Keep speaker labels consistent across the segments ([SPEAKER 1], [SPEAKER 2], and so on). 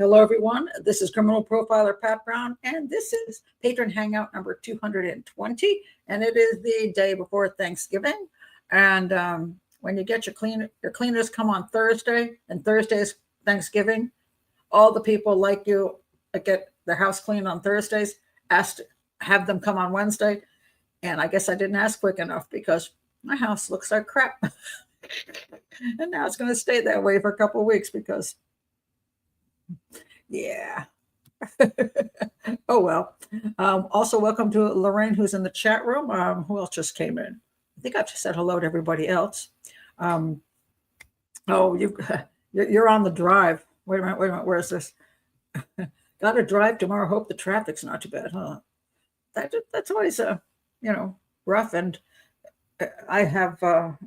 [SPEAKER 1] Hello, everyone. This is criminal profiler Patron, and this is Patron Hangout number 220, and it is the day before Thanksgiving. And when you get your cleaners come on Thursday, and Thursday's Thanksgiving. All the people like you that get their house cleaned on Thursdays asked to have them come on Wednesday, and I guess I didn't ask quick enough because my house looks like crap. And now it's going to stay that way for a couple of weeks because, yeah. Oh, well. Also, welcome to Lorraine, who's in the chat room. Who else just came in? I think I've just said hello to everybody else. You're on the drive. Wait a minute. Where is this? Got to drive tomorrow. Hope the traffic's not too bad, huh? That's always, rough. And I have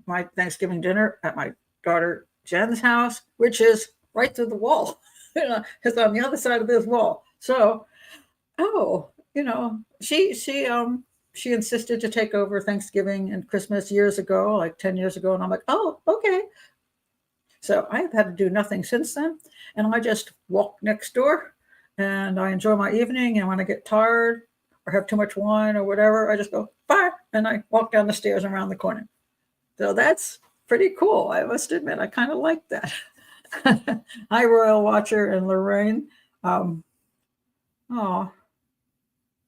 [SPEAKER 1] my Thanksgiving dinner at my daughter Jen's house, which is right through the wall. It's on the other side of this wall. So, she insisted to take over Thanksgiving and Christmas years ago, like 10 years ago. And I'm like, oh, okay. So I have had to do nothing since then. And I just walk next door and I enjoy my evening. And when I get tired or have too much wine or whatever, I just go, bye. And I walk down the stairs and around the corner. So that's pretty cool. I must admit, I kind of like that. Hi, Royal Watcher and Lorraine.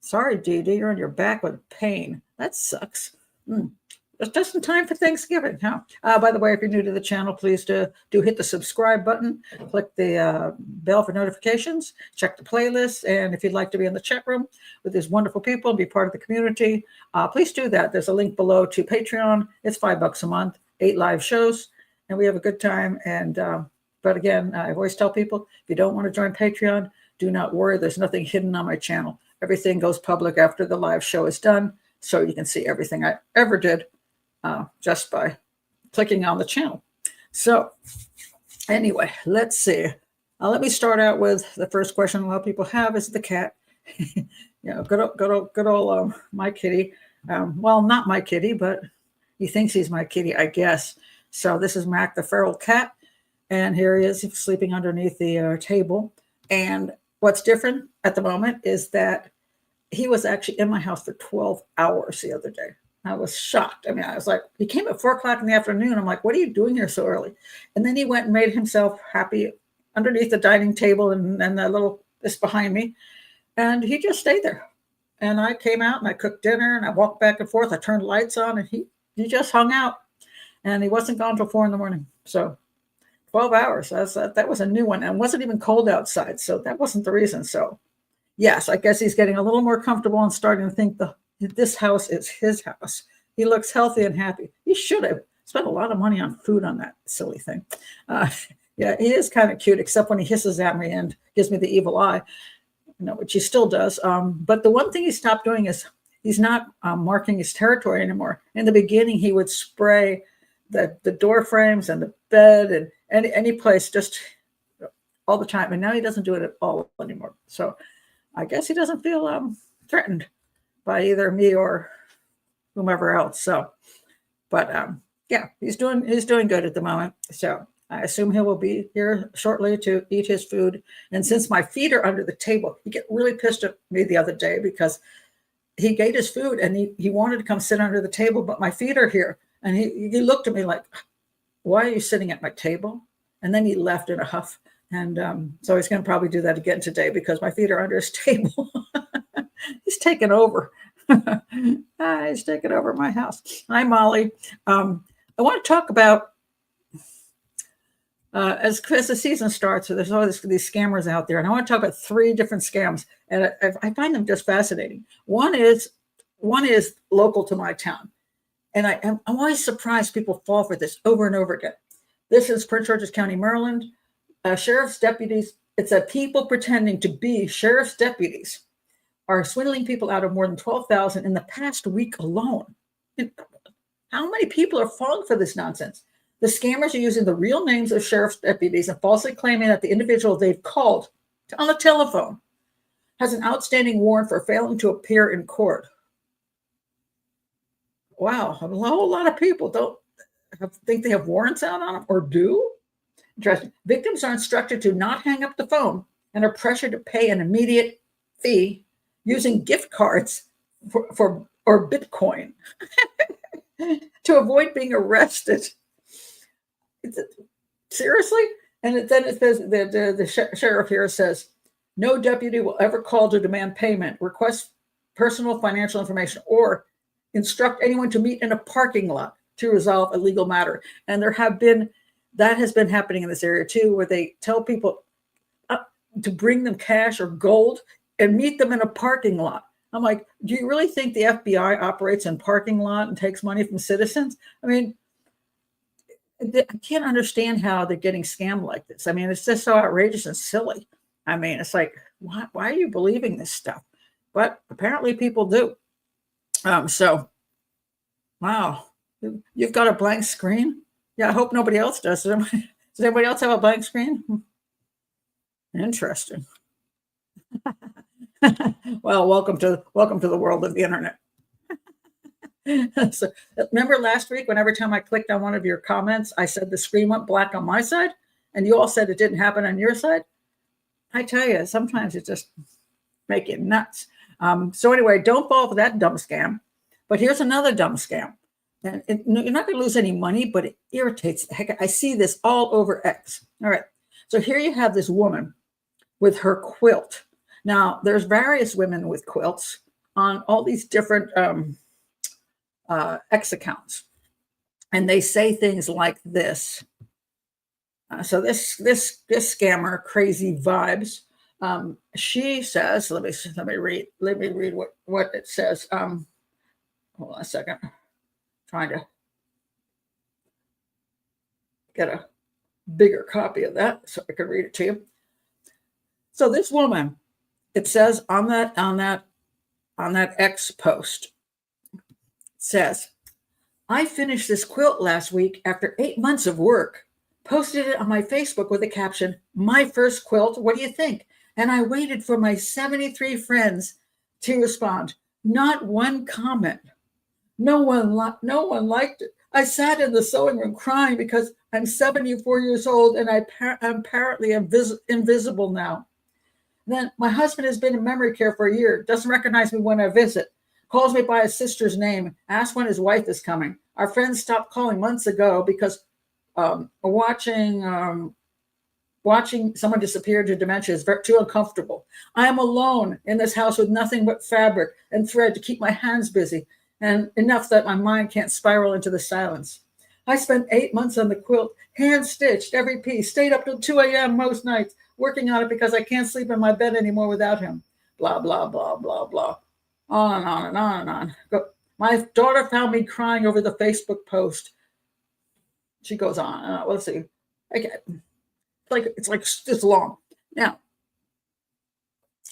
[SPEAKER 1] Sorry, Dee Dee, you're on your back with pain. That sucks. It's just in time for Thanksgiving, huh? By the way, if you're new to the channel, please do hit the subscribe button, click the bell for notifications, check the playlist, and if you'd like to be in the chat room with these wonderful people and be part of the community, please do that. There's a link below to Patreon. It's $5 a month, 8 live shows, and we have a good time. And but again, I always tell people, if you don't want to join Patreon, do not worry. There's nothing hidden on my channel. Everything goes public after the live show is done, so you can see everything I ever did just by clicking on the channel. So anyway, let's see. Let me start out with the first question a lot of people have is the cat. Good old my kitty. Well, not my kitty, but he thinks he's my kitty, I guess. So this is Mac, the feral cat. And here he is sleeping underneath the table. And what's different at the moment is that he was actually in my house for 12 hours the other day. I was shocked. I mean, I was like, he came at 4 o'clock in the afternoon. I'm like, what are you doing here so early? And then he went and made himself happy underneath the dining table and this behind me. And he just stayed there. And I came out and I cooked dinner and I walked back and forth. I turned lights on and he just hung out. And he wasn't gone till 4 in the morning. So 12 hours. That was a new one. And it wasn't even cold outside. So that wasn't the reason. So yes, I guess he's getting a little more comfortable and starting to think this house is his house. He looks healthy and happy. He should have spent a lot of money on food on that silly thing. Yeah, he is kind of cute, except when he hisses at me and gives me the evil eye, which he still does. But the one thing he stopped doing is he's not marking his territory anymore. In the beginning, he would spray the door frames and the bed and any place just all the time. And now he doesn't do it at all anymore. So I guess he doesn't feel threatened by either me or whomever else. So, but yeah, he's doing good at the moment. So I assume he will be here shortly to eat his food. And since my feet are under the table, he get really pissed at me the other day because he ate his food and he wanted to come sit under the table, but my feet are here. And he looked at me like, why are you sitting at my table? And then he left in a huff. And so he's going to probably do that again today because my feet are under his table. He's taken over. He's taken over my house. Hi, Molly. I want to talk about, as the season starts, so there's always these scammers out there. And I want to talk about 3 different scams. And I find them just fascinating. One is local to my town. And I'm always surprised people fall for this over and over again. This is Prince George's County, Maryland. Sheriff's deputies, it's people pretending to be sheriff's deputies are swindling people out of more than $12,000 in the past week alone. How many people are falling for this nonsense? The scammers are using the real names of sheriff's deputies and falsely claiming that the individual they've called on the telephone has an outstanding warrant for failing to appear in court. Wow, a whole lot of people don't think they have warrants out on them or do. Interesting. Victims are instructed to not hang up the phone and are pressured to pay an immediate fee using gift cards or Bitcoin to avoid being arrested. Seriously? And then it says the sheriff here says, no deputy will ever call to demand payment, request personal financial information, or instruct anyone to meet in a parking lot to resolve a legal matter. And that has been happening in this area too, where they tell people to bring them cash or gold and meet them in a parking lot. I'm like, do you really think the FBI operates in parking lot and takes money from citizens? I mean, I can't understand how they're getting scammed like this. I mean, it's just so outrageous and silly. I mean, it's like, why are you believing this stuff? But apparently people do. So, wow, you've got a blank screen? Yeah, I hope nobody else does. Does anybody else have a blank screen? Interesting. Well, welcome to the world of the internet. So, remember last week when every time I clicked on one of your comments, I said the screen went black on my side, and you all said it didn't happen on your side? I tell you, sometimes it just makes you nuts. So anyway, don't fall for that dumb scam. But here's another dumb scam. And you're not going to lose any money, but it irritates the heck. I see this all over X. All right. So here you have this woman with her quilt. Now, there's various women with quilts on all these different X accounts. And they say things like this. So this scammer, Crazy Vibes, she says, let me read what it says. Hold on a second. Trying to get a bigger copy of that so I can read it to you. So this woman, it says on that X post, says, I finished this quilt last week after 8 months of work, posted it on my Facebook with the caption, my first quilt, what do you think? And I waited for my 73 friends to respond. Not one comment. No one liked it. I sat in the sewing room crying because I'm 74 years old and I'm apparently invisible now. Then my husband has been in memory care for a year, doesn't recognize me when I visit, calls me by his sister's name, asks when his wife is coming. Our friends stopped calling months ago because watching someone disappear to dementia is too uncomfortable. I am alone in this house with nothing but fabric and thread to keep my hands busy, and enough that my mind can't spiral into the silence. I spent 8 months on the quilt, hand-stitched every piece, stayed up till 2 a.m. most nights, working on it because I can't sleep in my bed anymore without him. Blah, blah, blah, blah, blah. On and on and on and on. My daughter found me crying over the Facebook post. She goes on. Let's see. Okay. It's long. Now,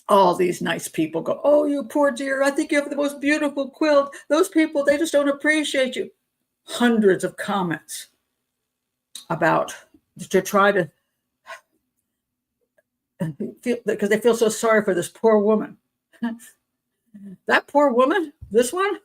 [SPEAKER 1] all these nice people go, oh, you poor dear, I think you have the most beautiful quilt. Those people, they just don't appreciate you. Hundreds of comments to try to feel, because they feel so sorry for this poor woman. That poor woman, this one,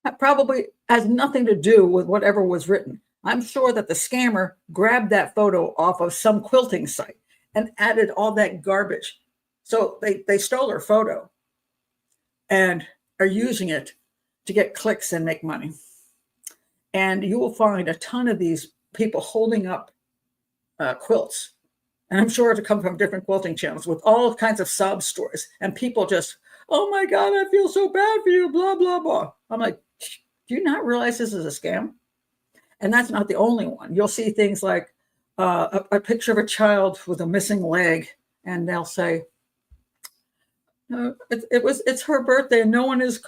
[SPEAKER 1] that probably has nothing to do with whatever was written. I'm sure that the scammer grabbed that photo off of some quilting site and added all that garbage. So they stole her photo and are using it to get clicks and make money. And you will find a ton of these people holding up quilts. And I'm sure it'll come from different quilting channels with all kinds of sob stories. And people just, oh my God, I feel so bad for you, blah, blah, blah. I'm like, do you not realize this is a scam? And that's not the only one. You'll see things like a picture of a child with a missing leg, and they'll say, it's her birthday, and no one is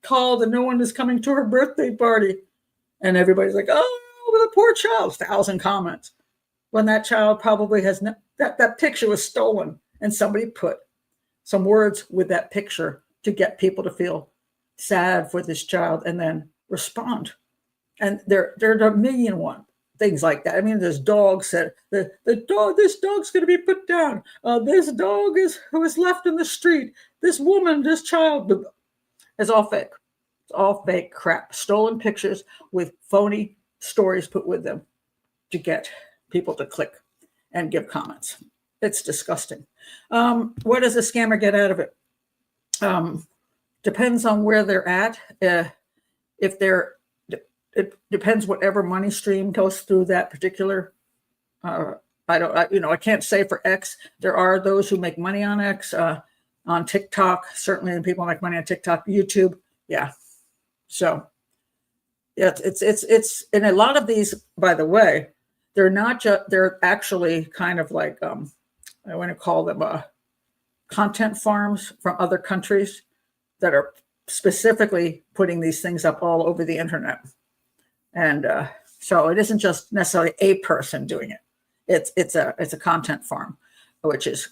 [SPEAKER 1] called, and no one is coming to her birthday party. And everybody's like, oh, the poor child, 1,000 comments. When that child probably has that picture was stolen, and somebody put some words with that picture to get people to feel sad for this child and then respond. And there are a million one things like that. I mean, there's dogs that this dog's going to be put down. This dog was left in the street. This woman, this child, it's all fake. It's all fake crap. Stolen pictures with phony stories put with them to get people to click and give comments. It's disgusting. What does a scammer get out of it? Depends on where they're at. If they're, it depends whatever money stream goes through that particular. I can't say for X. There are those who make money on X, on TikTok. Certainly, people make money on TikTok, YouTube. Yeah. So, yeah, it's and a lot of these, by the way, they're not just. They're actually kind of like I want to call them content farms from other countries that are specifically putting these things up all over the internet. And so it isn't just necessarily a person doing it. It's a content farm, which is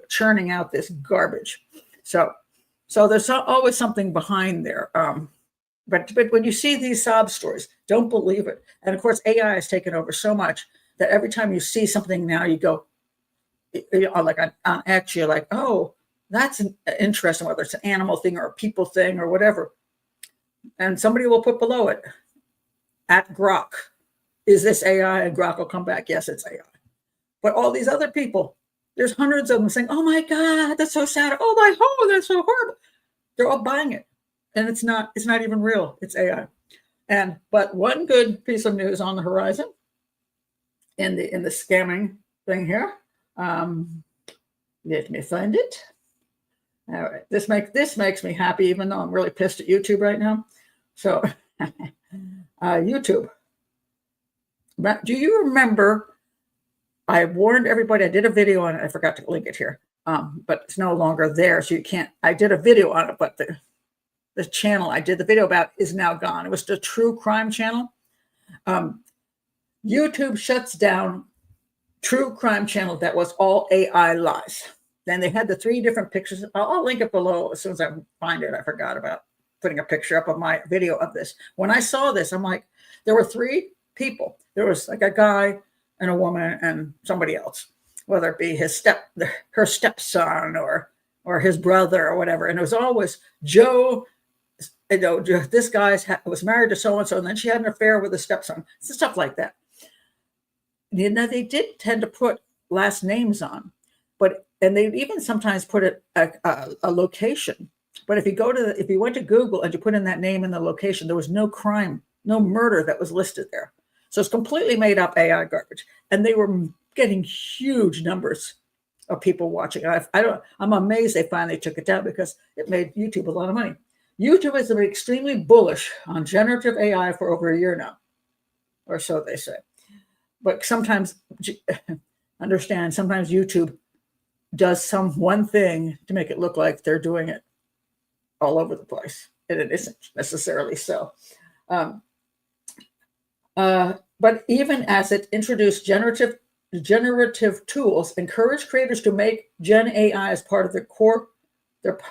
[SPEAKER 1] churning out this garbage. So there's always something behind there. But when you see these sob stories, don't believe it. And of course, AI has taken over so much that every time you see something now, you go, like on X, you're like, oh, that's interesting, whether it's an animal thing or a people thing or whatever. And somebody will put below it, at Grok, is this AI? And Grok will come back, yes, it's AI. But all these other people, there's hundreds of them saying, oh my God, that's so sad. Oh, that's so horrible. They're all buying it. And it's not even real. It's AI. But one good piece of news on the horizon in the scamming thing here. Let me find it. All right. This makes me happy, even though I'm really pissed at YouTube right now. So YouTube. Do you remember I warned everybody, I did a video on it. I forgot to link it here. But it's no longer there. So you can't, I did a video on it, but the channel I did the video about is now gone. It was the true crime channel. YouTube shuts down true crime channel that was all AI lies. Then they had the 3 different pictures. I'll link it below as soon as I find it. I forgot about putting a picture up of my video of this. When I saw this, I'm like, there were 3 people. There was like a guy and a woman and somebody else, whether it be her stepson or his brother or whatever. And it was always Joe. This guy was married to so-and-so, and then she had an affair with the stepson. Stuff like that. They did tend to put last names on, and they even sometimes put a location. But if you went to Google and you put in that name and the location, there was no crime, no murder that was listed there. So it's completely made up AI garbage. And they were getting huge numbers of people watching. I'm amazed they finally took it down because it made YouTube a lot of money. YouTube has been extremely bullish on generative AI for over a year now, or so they say. But sometimes YouTube does one thing to make it look like they're doing it all over the place, and it isn't necessarily so. But even as it introduced generative tools, encourage creators to make Gen AI as part of their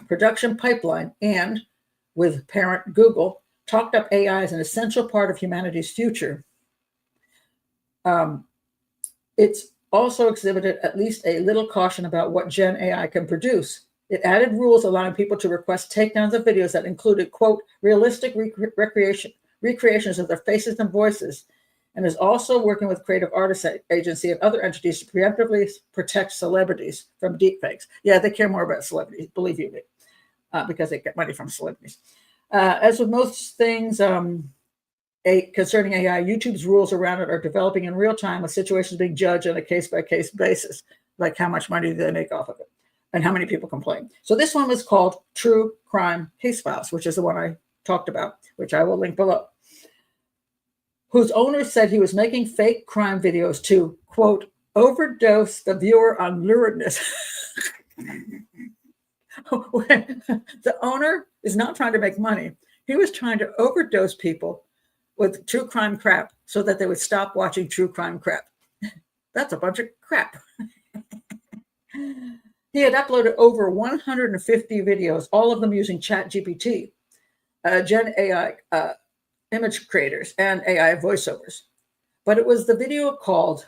[SPEAKER 1] production pipeline, and with parent Google, talked up AI as an essential part of humanity's future. It's also exhibited at least a little caution about what Gen AI can produce. It added rules allowing people to request takedowns of videos that included, quote, realistic recreations of their faces and voices, and is also working with Creative Artists Agency and other entities to preemptively protect celebrities from deepfakes. Yeah, they care more about celebrities, believe you me, because they get money from celebrities. As with most things concerning AI, YouTube's rules around it are developing in real time, with situations being judged on a case-by-case basis, like how much money do they make off of it and how many people complain. So this one was called True Crime Case Files, which is the one I talked about, which I will link below, whose owner said he was making fake crime videos to, quote, overdose the viewer on luridness. The owner is not trying to make money. He was trying to overdose people with true crime crap so that they would stop watching true crime crap. That's a bunch of crap. He had uploaded over 150 videos, all of them using ChatGPT, Gen AI image creators, and AI voiceovers. But it was the video called,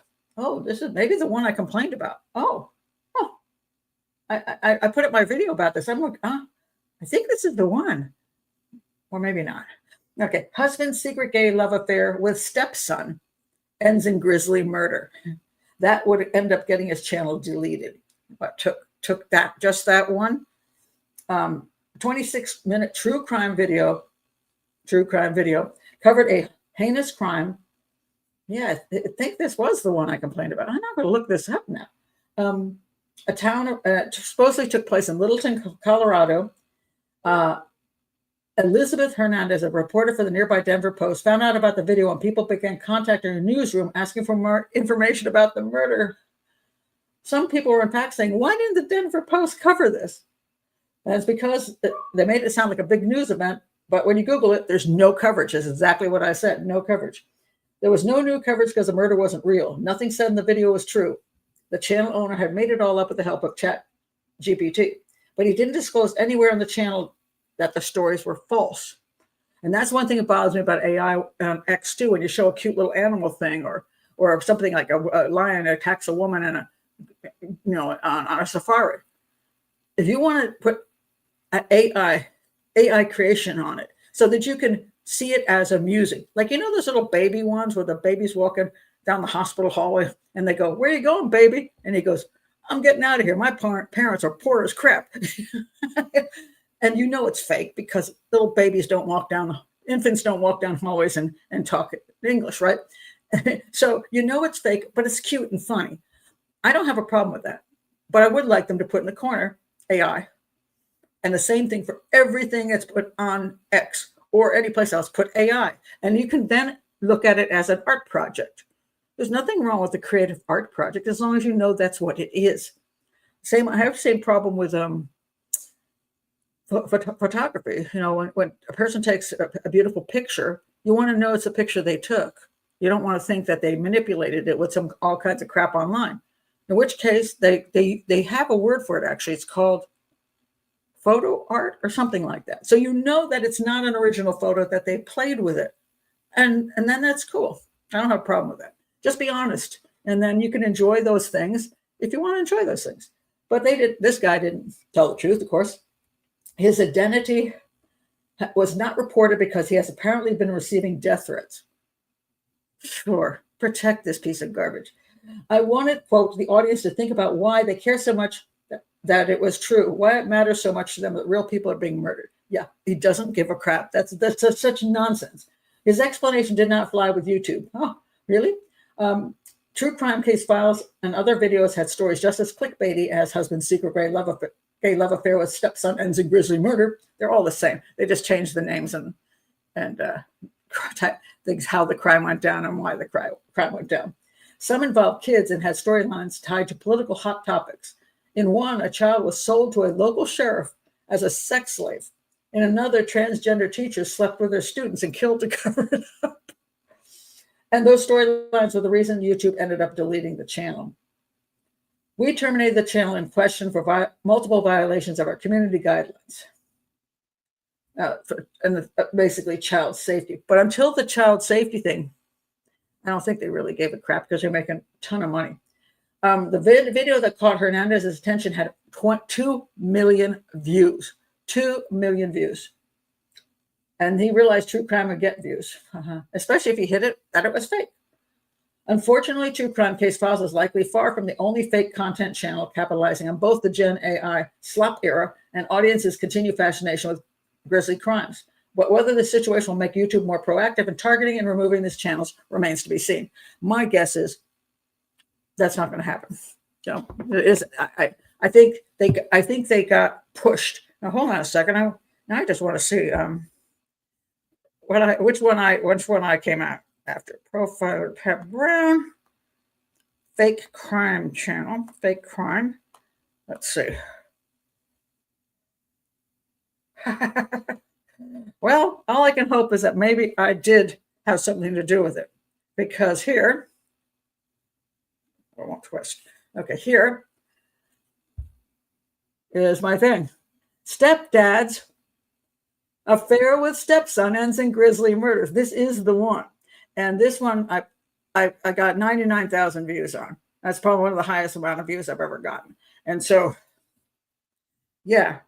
[SPEAKER 1] this is maybe the one I complained about. I put up my video about this. I'm like, I think this is the one. Or maybe not. Okay. Husband's secret gay love affair with stepson ends in grisly murder. that would end up getting his channel deleted. But took that, just that one 26-minute true crime video covered a heinous crime. Yeah, I think this was the one I complained about. I'm not going to look this up now. A town supposedly took place in Littleton, Colorado. Elizabeth Hernandez, a reporter for the nearby Denver Post, found out about the video and people began contacting her newsroom asking for more information about the murder. Some people were in fact saying, why didn't the Denver Post cover this? And it's because they made it sound like a big news event, but when you Google it, there's no coverage. That's exactly what I said, no coverage. There was no new coverage because the murder wasn't real. Nothing said in the video was true. The channel owner had made it all up with the help of ChatGPT, but he didn't disclose anywhere on the channel that the stories were false. And that's one thing that bothers me about AI X too, when you show a cute little animal thing or something like a lion attacks a woman in on a safari. If you want to put an AI creation on it so that you can see it as amusing, like those little baby ones where the baby's walking down the hospital hallway and they go, "Where are you going, baby?" And he goes, "I'm getting out of here. My parents are poor as crap." And it's fake because little babies infants don't walk down hallways and talk English, right? So it's fake, but it's cute and funny. I don't have a problem with that, but I would like them to put in the corner AI. And the same thing for everything that's put on X or any place else, put AI. And you can then look at it as an art project. There's nothing wrong with a creative art project as long as you know that's what it is. I have the same problem with photography. When a person takes a beautiful picture, you want to know it's a picture they took. You don't want to think that they manipulated it with all kinds of crap online. In which case, they have a word for it, actually. It's called photo art or something like that. So that it's not an original photo, that they played with it. And then that's cool. I don't have a problem with that. Just be honest. And then you can enjoy those things if you want to enjoy those things. But this guy didn't tell the truth, of course. His identity was not reported because he has apparently been receiving death threats. Sure, protect this piece of garbage. I wanted, quote, the audience to think about why they care so much that it was true, why it matters so much to them that real people are being murdered. Yeah, he doesn't give a crap. That's such nonsense. His explanation did not fly with YouTube. Oh, really? True crime case files and other videos had stories just as clickbaity as husband's secret gay love affair with stepson ends in grisly murder. They're all the same. They just changed the names and things, how the crime went down and why the crime went down. Some involved kids and had storylines tied to political hot topics. In one, a child was sold to a local sheriff as a sex slave. In another, transgender teachers slept with their students and killed to cover it up. And those storylines were the reason YouTube ended up deleting the channel. We terminated the channel in question for multiple violations of our community guidelines. Basically child safety. But until the child safety thing, I don't think they really gave a crap because they're making a ton of money. The video that caught Hernandez's attention had 2 million views. 2 million views. And he realized true crime would get views, especially if he hit it that it was fake. Unfortunately, True Crime Case Files is likely far from the only fake content channel capitalizing on both the Gen AI slop era and audiences' continued fascination with grisly crimes. But whether the situation will make YouTube more proactive in targeting and removing these channels remains to be seen. My guess is that's not going to happen. So it is. I think they got pushed. Now hold on a second. Now I just want to see which one I came out after. Profiler Pat Brown, fake crime channel, fake crime. Let's see. Well, all I can hope is that maybe I did have something to do with it, because here, I won't twist. Okay, here is my thing. Stepdad's affair with stepson ends in grisly murders. This is the one. And this one I got 99,000 views on. That's probably one of the highest amount of views I've ever gotten. And so, yeah.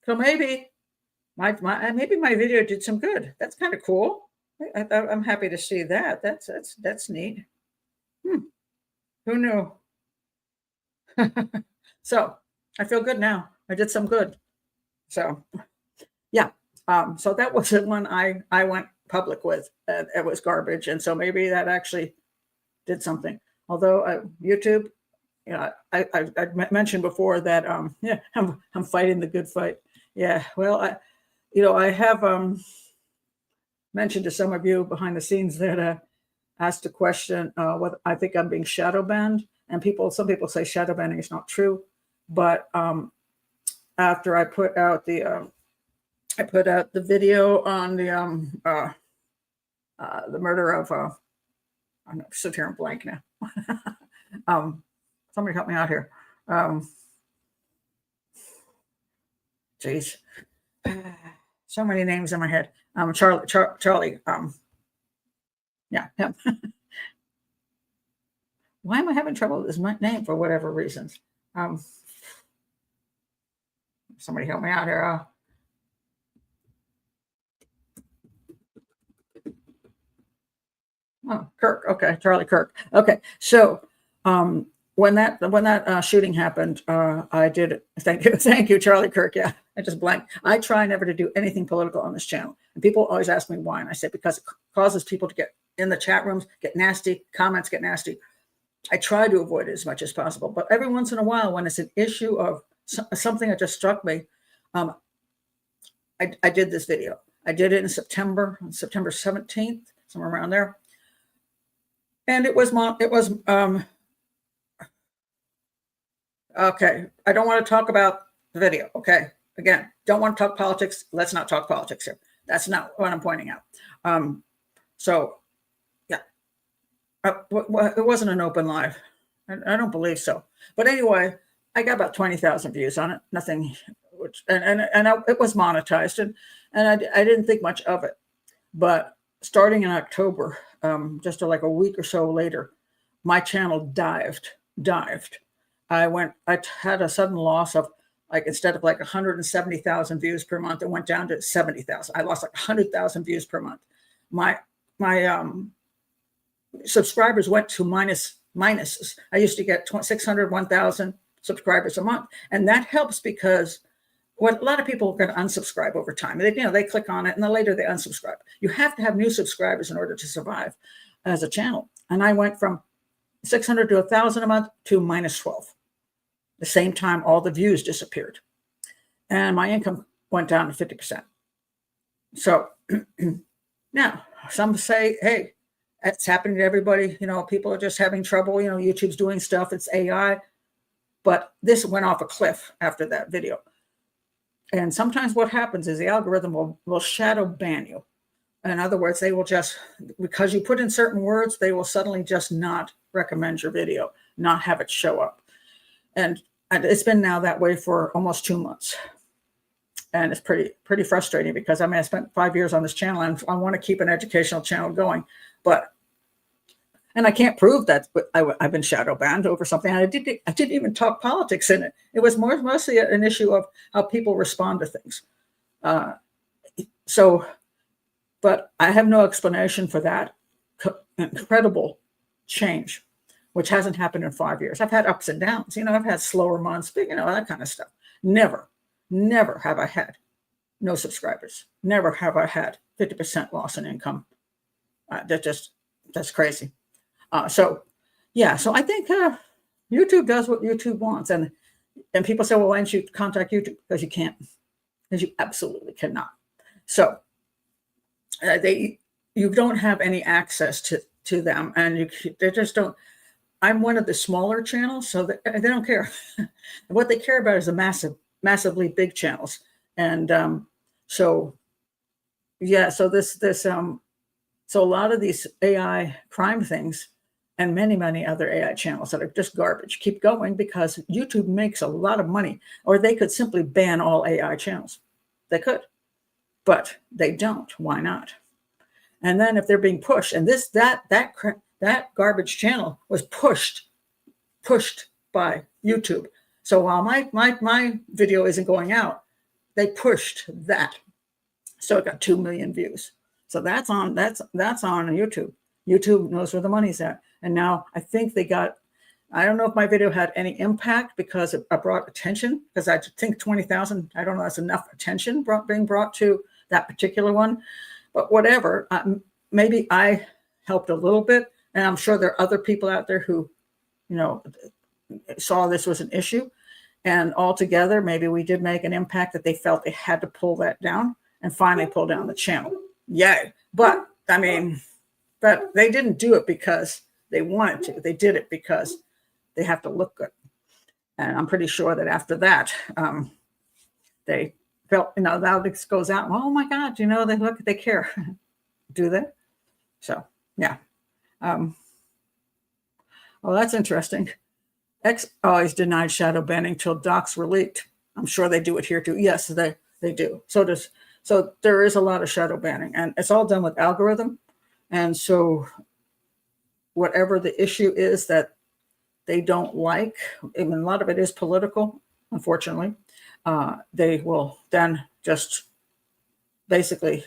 [SPEAKER 1] So maybe my video did some good. That's kind of cool. I'm happy to see that. That's neat. Who knew? So I feel good now. I did some good. So yeah. So that was the one I went public with. It was garbage, and so maybe that actually did something. Although YouTube, yeah, I mentioned before that yeah, I'm fighting the good fight. Yeah, well, I have mentioned to some of you behind the scenes that asked a question whether I think I'm being shadow banned, and some people say shadow banning is not true, but after I put out the video on the murder of I'm gonna sit here and blank now. Somebody help me out here. Geez, so many names in my head. Charlie. Yeah, him. Why am I having trouble with his name for whatever reasons? Somebody help me out here. Oh, Kirk. Okay, Charlie Kirk. Okay, so when that shooting happened, I did. Thank you, Charlie Kirk. Yeah, I just blanked. I try never to do anything political on this channel, and people always ask me why, and I say because it causes people to get in the chat rooms, get nasty, comments get nasty. I try to avoid it as much as possible, but every once in a while, when it's an issue of something that just struck me, I did this video. I did it in September 17th, somewhere around there. And it was okay. I don't want to talk about the video. Okay. Again, don't want to talk politics. Let's not talk politics here. That's not what I'm pointing out. So yeah, it wasn't an open live. I don't believe so. But anyway, I got about 20,000 views on it. Nothing, it was monetized, and I didn't think much of it. But starting in October, just like a week or so later, my channel dived. I had a sudden loss of, like, instead of like 170,000 views per month, it went down to 70,000. I lost like 100,000 views per month. My subscribers went to minuses. I used to get 600, 1,000 subscribers a month, and that helps because what a lot of people are going to unsubscribe over time. They click on it and then later they unsubscribe. You have to have new subscribers in order to survive as a channel. And I went from 600 to 1,000 a month to minus 12. The same time, all the views disappeared, and my income went down to 50%. So now some say, hey, it's happening to everybody. People are just having trouble. YouTube's doing stuff. It's AI. But this went off a cliff after that video. And sometimes what happens is the algorithm will shadow ban you. In other words, they will just, because you put in certain words, they will suddenly just not recommend your video, not have it show up. And it's been now that way for almost 2 months. And it's pretty frustrating because I spent 5 years on this channel and I want to keep an educational channel going. And I can't prove that I've been shadow banned over something. I didn't even talk politics in it. It was mostly an issue of how people respond to things. But I have no explanation for that incredible change, which hasn't happened in 5 years. I've had ups and downs. I've had slower months, but that kind of stuff. Never have I had no subscribers. Never have I had 50% loss in income. That's crazy. So I think YouTube does what YouTube wants. And people say, well, why don't you contact YouTube? Because you can't. Because you absolutely cannot. So you don't have any access to them, and they just don't. I'm one of the smaller channels, so they don't care. What they care about is the massively big channels. And so a lot of these AI crime things and many other AI channels that are just garbage keep going because YouTube makes a lot of money, or they could simply ban all AI channels. They could, but they don't. Why not? And then if they're being pushed, and that garbage channel was pushed by YouTube. So while my video isn't going out, they pushed that. So it got 2 million views. So that's on YouTube. YouTube knows where the money's at. And now I think they got I don't know if my video had any impact because it brought attention, because I think 20,000, I don't know, that's enough attention being brought to that particular one. But whatever, maybe I helped a little bit. And I'm sure there are other people out there who, you know, saw this was an issue. And altogether, maybe we did make an impact that they felt they had to pull that down and finally pull down the channel. Yay. But I mean, but they didn't do it because they wanted to. They did it because they have to look good. And I'm pretty sure that after that, they felt, you know, now this goes out. Oh my God, you know, they care. Do they? So, yeah. Well, that's interesting. X always denied shadow banning till docs were leaked. I'm sure they do it here too. Yes, they do. So there is a lot of shadow banning, and it's all done with algorithm. And so whatever the issue is that they don't like, I mean, a lot of it is political, unfortunately, they will then just basically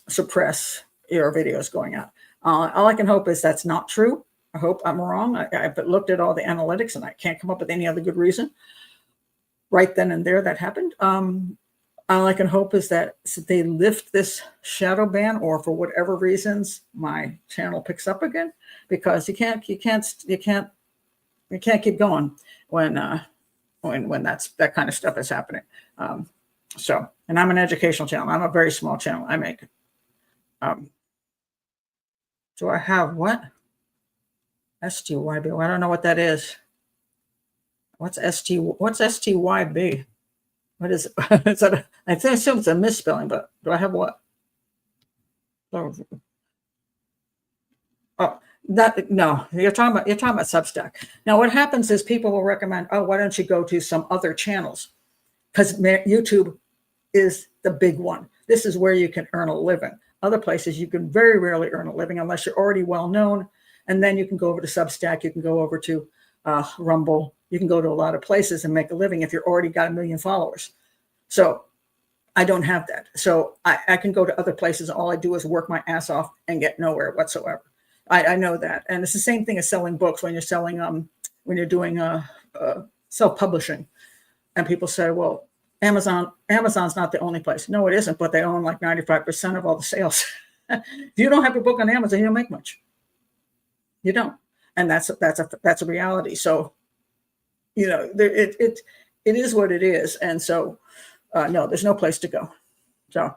[SPEAKER 1] suppress your videos going out. All I can hope is that's not true. I hope I'm wrong. I've looked at all the analytics and I can't come up with any other good reason. Right then and there that happened. All I can hope is that they lift this shadow ban, or for whatever reasons my channel picks up again, because you can't keep going when that kind of stuff is happening. So, and I'm an educational channel. I'm a very small channel. I make. Do I have what? STYB. Well, I don't know what that is. What's STYB? What is it? I assume it's a misspelling, but do I have what? Oh, no, you're talking about Substack. Now, what happens is people will recommend, oh, why don't you go to some other channels? Because YouTube is the big one. This is where you can earn a living. Other places you can very rarely earn a living unless you're already well known. And then you can go over to Substack. You can go over to Rumble. You can go to a lot of places and make a living if you're already got 1 million followers. So I don't have that. So I can go to other places. All I do is work my ass off and get nowhere whatsoever. I know that. And it's the same thing as selling books when you're selling, when you're doing self-publishing. And people say, well, Amazon's not the only place. No, it isn't, but they own like 95% of all the sales. If you don't have your book on Amazon, you don't make much. You don't. And that's a reality. So, you know, it is what it is. And so, no, there's no place to go. So,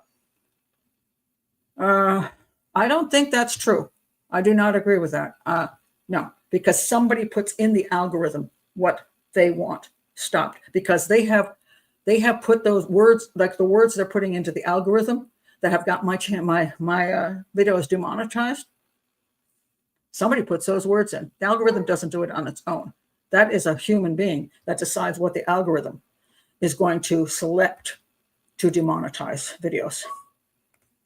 [SPEAKER 1] I don't think that's true. I do not agree with that. No, because somebody puts in the algorithm what they want stopped, because they have put those words, like the words they're putting into the algorithm that have got my videos demonetized. Somebody puts those words in. The algorithm doesn't do it on its own. That is a human being that decides what the algorithm is going to select to demonetize videos.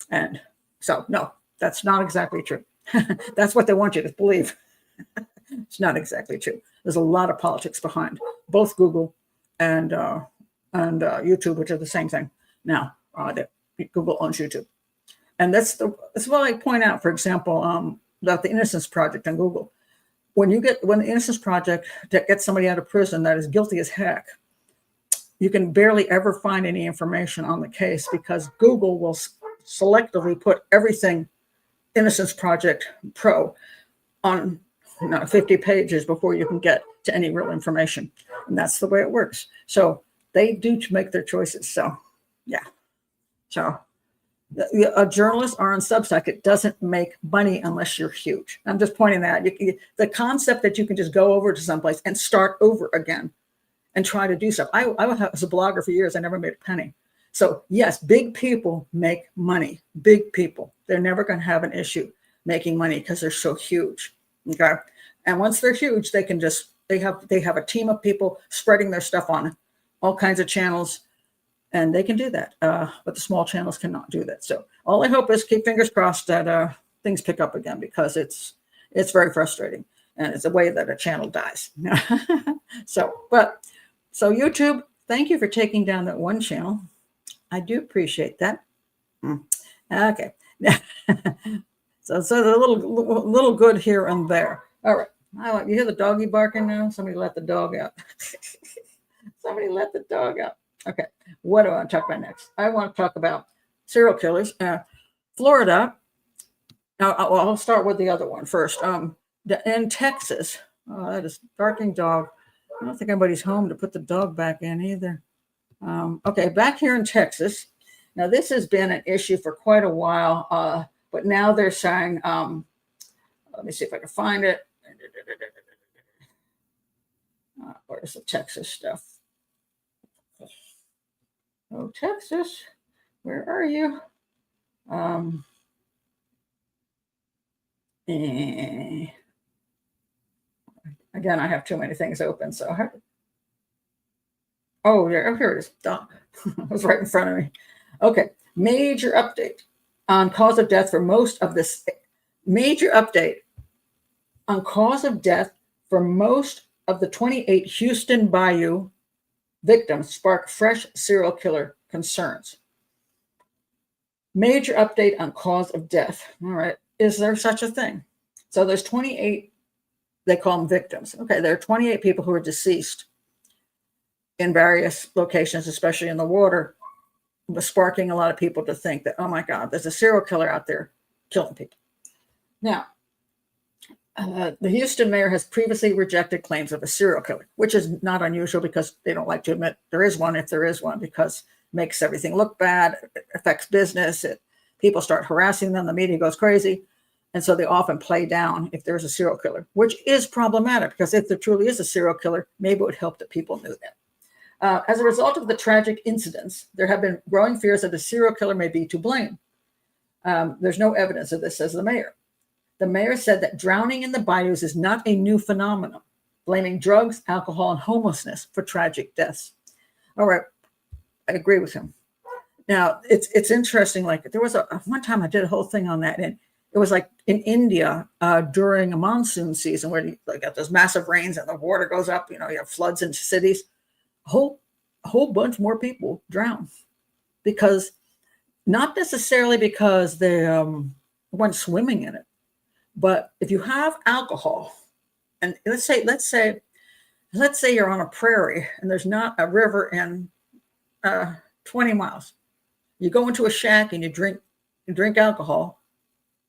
[SPEAKER 1] And so, no, that's not exactly true. That's what they want you to believe. It's not exactly true. There's a lot of politics behind both Google and YouTube, which are the same thing. Now, Google owns YouTube. And that's what I point out, for example, about the Innocence Project on Google. When the Innocence Project gets somebody out of prison that is guilty as heck, you can barely ever find any information on the case because Google will selectively put everything Innocence Project Pro on 50 pages before you can get to any real information. And that's the way it works. So they do make their choices. So, yeah. So a journalist or on Substack, it doesn't make money unless you're huge. I'm just pointing that out. The concept that you can just go over to someplace and start over again and try to do stuff. I was a blogger for years. I never made a penny. So yes, big people make money. Big people. They're never going to have an issue making money because they're so huge. Okay. And once they're huge, they can just, they have a team of people spreading their stuff on all kinds of channels. And they can do that, but the small channels cannot do that. So all I hope is, keep fingers crossed that things pick up again, because it's very frustrating, and it's a way that a channel dies. So YouTube, thank you for taking down that one channel. I do appreciate that. Okay, so a little good here and there. All right, You hear the doggy barking now? Somebody let the dog out. Somebody let the dog out. Okay, what do I want to talk about next? I want to talk about serial killers. Florida. I'll start with the other one first. In Texas, that is barking dog. I don't think anybody's home to put the dog back in either. Okay, back here in Texas. Now, this has been an issue for quite a while, but now they're saying, let me see if I can find it. Where's the Texas stuff? Oh, Texas, where are you? Again, I have too many things open, so oh, here it is. It was right in front of me. Okay, major update on cause of death for most of this. Major update on cause of death for most of the 28 Houston Bayou victims spark fresh serial killer concerns. Major update on cause of death. All right, is there such a thing? So there's 28, they call them victims. Okay, there are 28 people who are deceased in various locations, especially in the water, sparking a lot of people to think that, oh my God, there's a serial killer out there killing people. Now, the Houston mayor has previously rejected claims of a serial killer, which is not unusual because they don't like to admit there is one if there is one, because it makes everything look bad, it affects business, people start harassing them, the media goes crazy. And so they often play down if there's a serial killer, which is problematic because if there truly is a serial killer, maybe it would help that people knew that. As a result of the tragic incidents, there have been growing fears that the serial killer may be to blame. There's no evidence of this, says the mayor. The mayor said that drowning in the bayous is not a new phenomenon, blaming drugs, alcohol, and homelessness for tragic deaths. All right, I agree with him. Now, it's interesting. Like there was one time I did a whole thing on that, and it was like in India during a monsoon season where you got those massive rains and the water goes up. You have floods in cities. A whole bunch more people drown because not necessarily because they went swimming in it, but if you have alcohol, and let's say you're on a prairie and there's not a river in 20 miles, you go into a shack and you drink alcohol,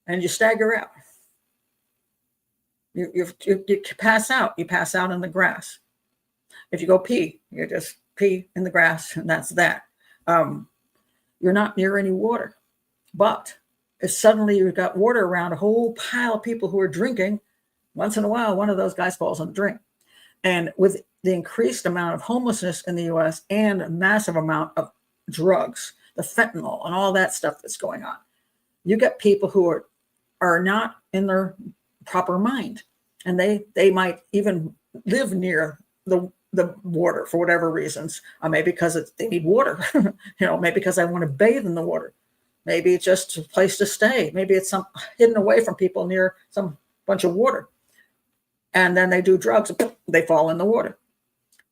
[SPEAKER 1] and you stagger out. You pass out. You pass out in the grass. If you go pee, you just pee in the grass, and that's that. You're not near any water. But if suddenly you've got water around a whole pile of people who are drinking, once in a while, one of those guys falls on the drink. And with the increased amount of homelessness in the U.S. and a massive amount of drugs, the fentanyl and all that stuff that's going on, you get people who are not in their proper mind, and they might even live near the water for whatever reasons. Maybe because they need water, maybe because I want to bathe in the water. Maybe it's just a place to stay. Maybe it's some hidden away from people near some bunch of water. And then they do drugs, and they fall in the water.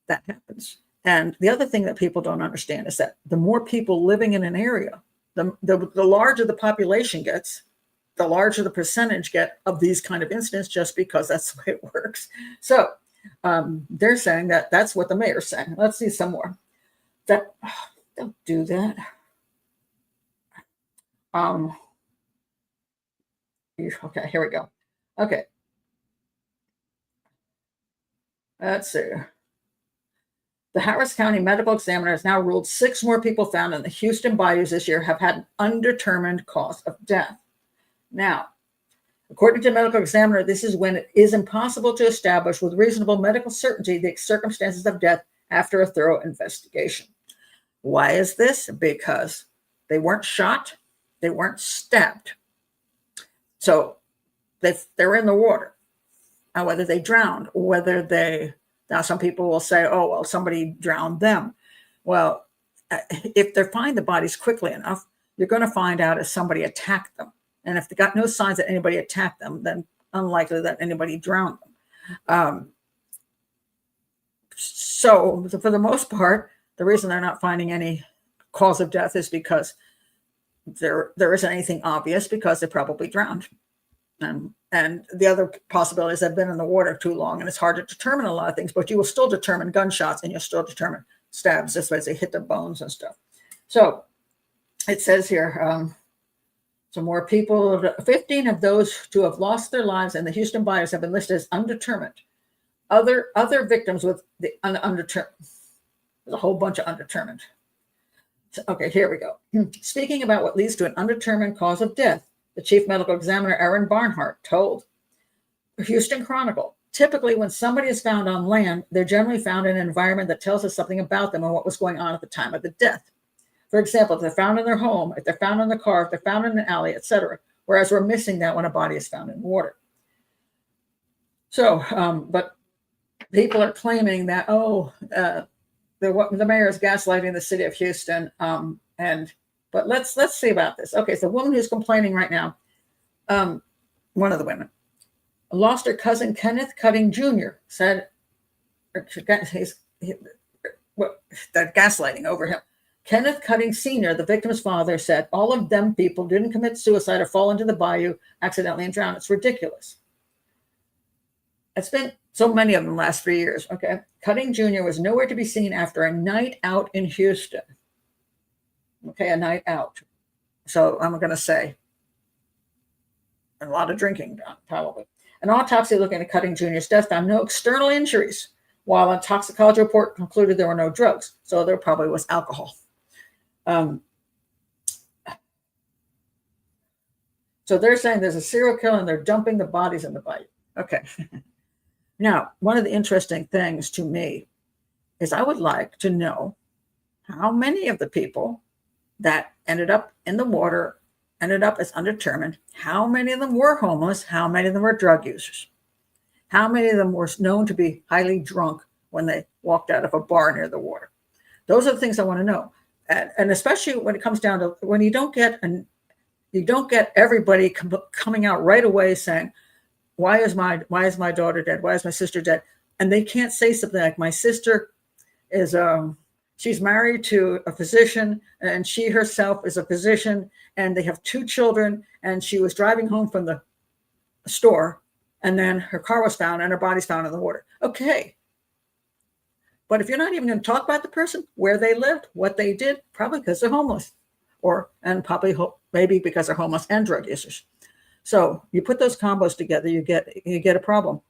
[SPEAKER 1] That happens. And the other thing that people don't understand is that the more people living in an area, the larger the population gets, the larger the percentage get of these kind of incidents, just because that's the way it works. So they're saying that that's what the mayor's saying. Let's see some more. Don't do that. Okay, here we go. Okay. Let's see. The Harris County Medical Examiner has now ruled 6 more people found in the Houston bayous this year have had an undetermined cause of death. Now, according to the Medical Examiner, this is when it is impossible to establish with reasonable medical certainty the circumstances of death after a thorough investigation. Why is this? Because they weren't shot, they weren't stabbed. So they're in the water. Now, whether they drowned, now some people will say, oh, well, somebody drowned them. Well, if they find the bodies quickly enough, you're going to find out if somebody attacked them. And if they got no signs that anybody attacked them, then unlikely that anybody drowned them. So for the most part, the reason they're not finding any cause of death is because there isn't anything obvious, because they probably drowned. And And the other possibility is they've been in the water too long, and it's hard to determine a lot of things, but you will still determine gunshots, and you'll still determine stabs. This way they hit the bones and stuff. So it says here, some more people, 15 of those to have lost their lives in the Houston buyers have been listed as undetermined. Other victims with the undetermined. There's a whole bunch of undetermined. So, okay, here we go. Speaking about what leads to an undetermined cause of death, the chief medical examiner, Aaron Barnhart, told the Houston Chronicle, typically when somebody is found on land, they're generally found in an environment that tells us something about them and what was going on at the time of the death. For example, if they're found in their home, if they're found in the car, if they're found in an alley, etc. Whereas we're missing that when a body is found in water. So, but people are claiming that, the mayor is gaslighting the city of Houston, but let's see about this. Okay, so the woman who's complaining right now, one of the women, lost her cousin Kenneth Cutting Jr. said, that gaslighting over him. Kenneth Cutting Sr., the victim's father, said, all of them people didn't commit suicide or fall into the bayou accidentally and drown. It's ridiculous. It's been so many of them the last 3 years. Okay. Cutting Jr. was nowhere to be seen after a night out in Houston. Okay, a night out. So I'm going to say a lot of drinking done, probably. An autopsy looking at Cutting Jr.'s death found no external injuries, while a toxicology report concluded there were no drugs. So there probably was alcohol. So they're saying there's a serial killer and they're dumping the bodies in the bayou. Okay. Now, one of the interesting things to me is I would like to know how many of the people that ended up in the water ended up as undetermined, how many of them were homeless, how many of them were drug users, how many of them were known to be highly drunk when they walked out of a bar near the water. Those are the things I want to know. And especially when it comes down to when you don't get everybody coming out right away saying, why is my daughter dead? Why is my sister dead? And they can't say something like, my sister is she's married to a physician and she herself is a physician and they have 2 children and she was driving home from the store and then her car was found and her body's found in the water. Okay. But if you're not even going to talk about the person, where they lived, what they did, probably because they're homeless and probably maybe because they're homeless and drug users. So you put those combos together, you get a problem.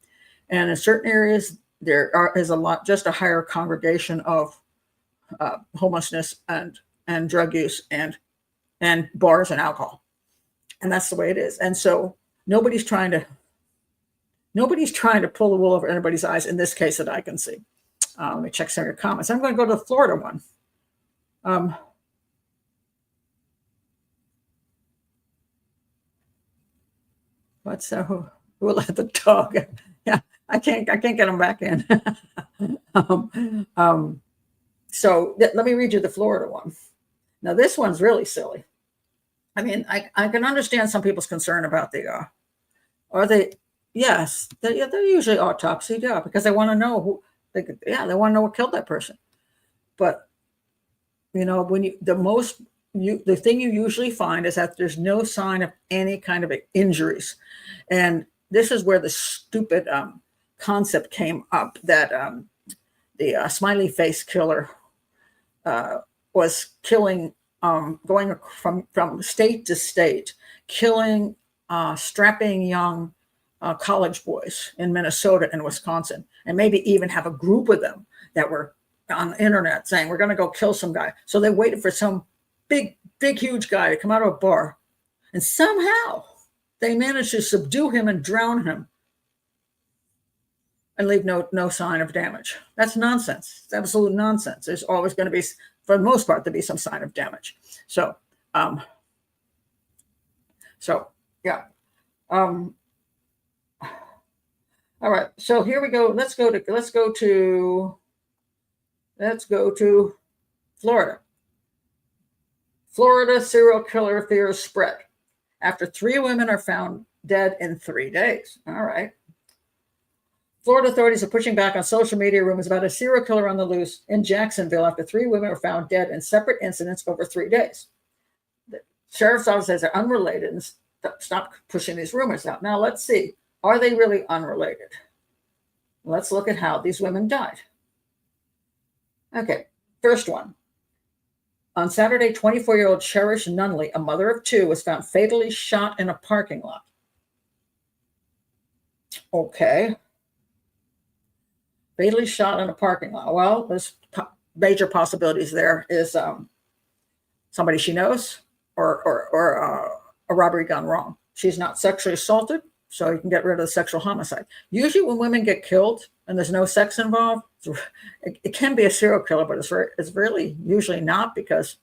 [SPEAKER 1] And in certain areas, there is just a higher congregation of homelessness and drug use and bars and alcohol. And that's the way it is. And so nobody's trying to pull the wool over anybody's eyes in this case that I can see. Let me check some of your comments. I'm going to go to the Florida one. What's who let the dog? Yeah, I can't get them back in. So let me read you the Florida one. Now this one's really silly. I mean, I can understand some people's concern about they're usually autopsied, yeah, because they want to know who. They want to know what killed that person. But the thing you usually find is that there's no sign of any kind of injuries. And this is where the stupid concept came up that the smiley face killer was killing, going from state to state, killing strapping young college boys in Minnesota and Wisconsin, and maybe even have a group of them that were on the internet saying, we're going to go kill some guy. So they waited for some big, huge guy to come out of a bar. And somehow they managed to subdue him and drown him and leave no sign of damage. That's nonsense. It's absolute nonsense. There's always going to be, for the most part, to be some sign of damage. So, yeah. All right, so here we go. Let's go to Florida. Florida serial killer fears spread after 3 women are found dead in 3 days. All right. Florida authorities are pushing back on social media rumors about a serial killer on the loose in Jacksonville after 3 women were found dead in separate incidents over 3 days. The sheriff's office says they're unrelated stop pushing these rumors out. Now let's see, are they really unrelated? Let's look at how these women died. Okay, first one. On Saturday, 24-year-old Cherish Nunley, a mother of two, was found fatally shot in a parking lot. Okay. Fatally shot in a parking lot. Well, there's major possibilities there. Is somebody she knows or a robbery gone wrong. She's not sexually assaulted, so you can get rid of the sexual homicide. Usually when women get killed and there's no sex involved, it can be a serial killer, but it's really usually not, because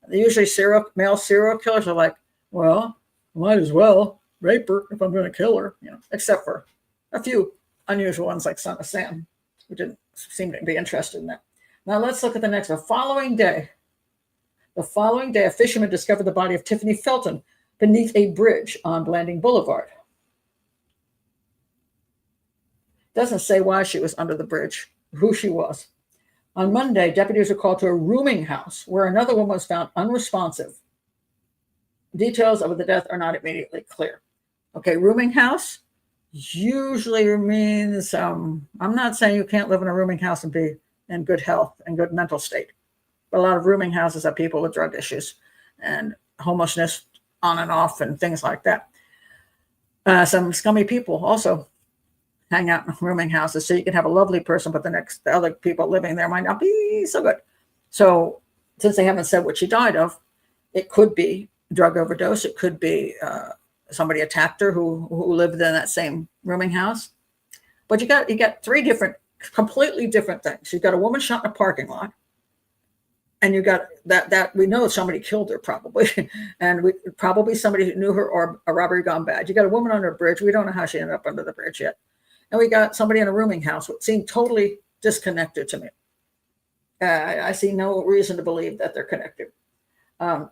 [SPEAKER 1] usually male serial killers are like, well, I might as well rape her if I'm going to kill her, except for a few unusual ones like Son of Sam, who didn't seem to be interested in that. Now let's look at the next one. The following day, a fisherman discovered the body of Tiffany Felton beneath a bridge on Blanding Boulevard. Doesn't say why she was under the bridge, who she was. On Monday, deputies were called to a rooming house where another woman was found unresponsive. Details of the death are not immediately clear. Okay, rooming house usually means, I'm not saying you can't live in a rooming house and be in good health and good mental state. But a lot of rooming houses have people with drug issues and homelessness on and off and things like that. Some scummy people also hang out in rooming houses, so you can have a lovely person, but the other people living there might not be so good. So since they haven't said what she died of, it could be drug overdose. It could be somebody attacked her who lived in that same rooming house. But you got three completely different things. You've got a woman shot in a parking lot, and you got that we know somebody killed her probably, and probably somebody who knew her, or a robbery gone bad. You got a woman under a bridge. We don't know how she ended up under the bridge yet. And we got somebody in a rooming house, which seemed totally disconnected to me. I see no reason to believe that they're connected. 3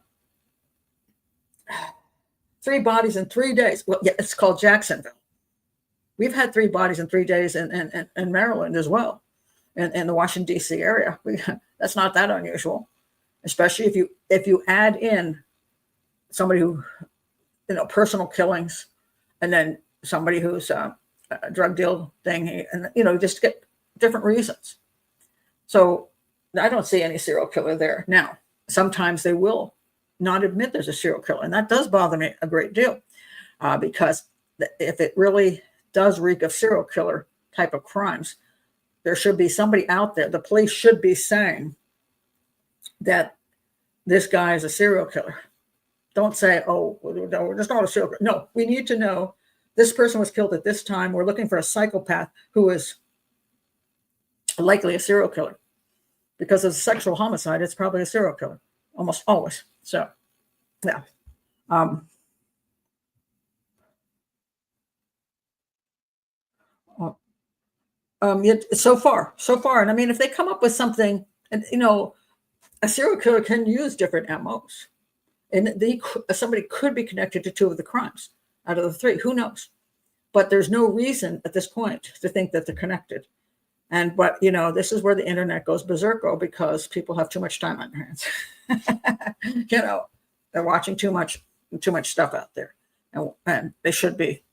[SPEAKER 1] bodies in 3 days. Well, yeah, it's called Jacksonville. We've had 3 bodies in 3 days in Maryland as well, in the Washington, D.C. area. That's not that unusual, especially if you add in somebody who, personal killings, and then somebody who's a drug deal thing, and just get different reasons. So I don't see any serial killer there. Now, sometimes they will not admit there's a serial killer, and that does bother me a great deal, because if it really does reek of serial killer type of crimes, there should be somebody out there. The police should be saying that this guy is a serial killer. Don't say, oh, no, we're just not a serial killer. No, we need to know this person was killed at this time. We're looking for a psychopath who is likely a serial killer. Because of sexual homicide, it's probably a serial killer, almost always. So, yeah. So far. And I mean, if they come up with something, and a serial killer can use different MOs, and somebody could be connected to 2 of the crimes out of the 3. Who knows? But there's no reason at this point to think that they're connected. But this is where the internet goes berserko, because people have too much time on their hands. They're watching too much stuff out there, and they should be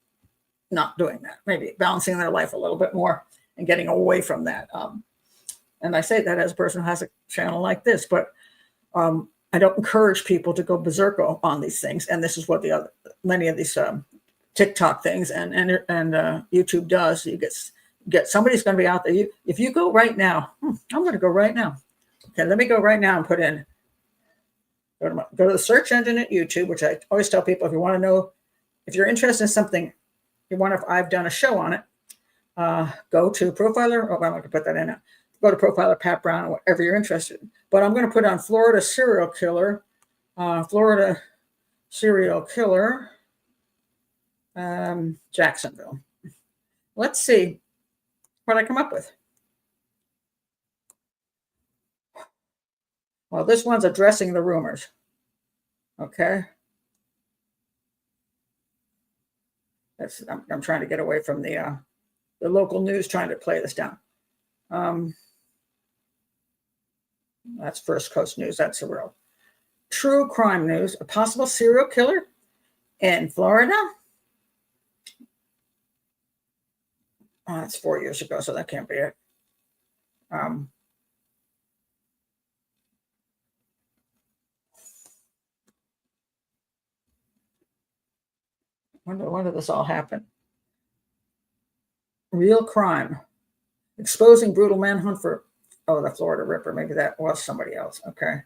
[SPEAKER 1] not doing that. Maybe balancing their life a little bit more and getting away from that. And I say that as a person who has a channel like this, but I don't encourage people to go berserko on these things. And this is what many of these TikTok things and YouTube does. You get somebody's going to be out there. If you go right now, I'm going to go right now. Okay, let me go right now and put in. Go to the search engine at YouTube, which I always tell people, if you want to know, if you're interested in something, I've done a show on it. Go to Profiler. Oh, I'm not going to put that in now. Go to Profiler Pat Brown, or whatever you're interested in. But I'm going to put on Florida serial killer, Jacksonville. Let's see what I come up with. Well, this one's addressing the rumors. Okay. I'm trying to get away from the local news, trying to play this down. That's First Coast News. That's the real true crime news. A possible serial killer In Florida, it's 4 years ago, so that can't be it. When did this all happen? Real crime. Exposing brutal manhunt for, the Florida Ripper. Maybe that was somebody else. Okay.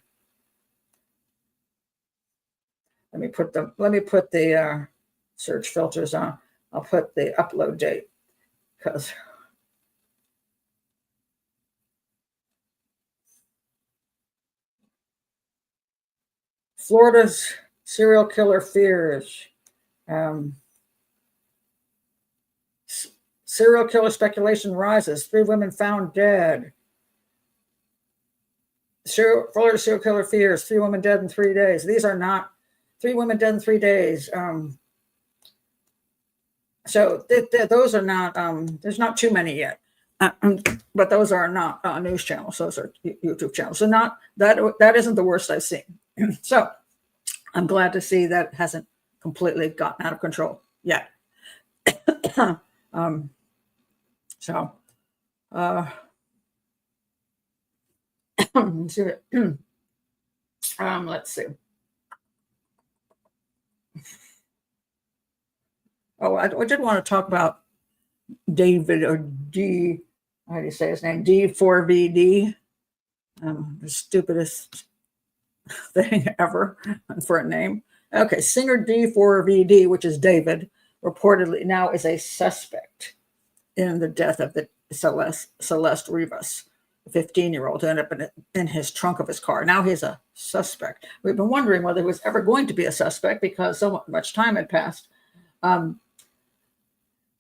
[SPEAKER 1] Let me put the search filters on. I'll put the upload date because Florida's serial killer fears. Serial killer speculation rises. 3 women found dead. Florida serial killer fears. 3 women dead in 3 days. These are not 3 women dead in 3 days. So those are not. There's not too many yet, but those are not news channels. Those are YouTube channels. So not that isn't the worst I've seen. So I'm glad to see that it hasn't completely gotten out of control yet. Let's see. Oh, I did want to talk about David, or D, how do you say his name? D4VD. The stupidest thing ever for a name. Okay, singer D4VD, which is David, reportedly now is a suspect in the death of the Celeste Rivas, a 15-year-old who ended up in his trunk of his car. Now he's a suspect. We've been wondering whether he was ever going to be a suspect because so much time had passed.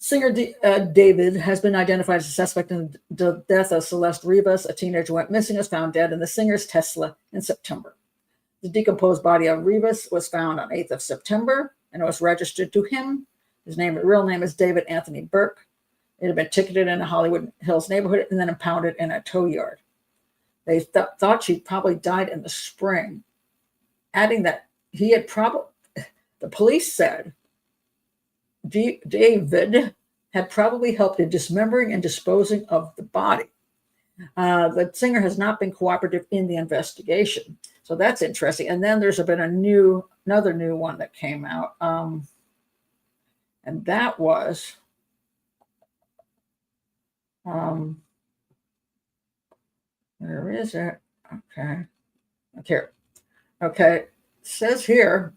[SPEAKER 1] Singer David has been identified as a suspect in the death of Celeste Rivas. A teenager went missing, was found dead in the singer's Tesla in September. The decomposed body of Rivas was found on 8th of September, and it was registered to him. His real name is David Anthony Burke. It had been ticketed in a Hollywood Hills neighborhood and then impounded in a tow yard. They thought she'd probably died in the spring, adding that he had the police said David had probably helped in dismembering and disposing of the body. The singer has not been cooperative in the investigation. So that's interesting. And then there's been another new one that came out. And that was, where is it? Okay. Here. Okay. It says here,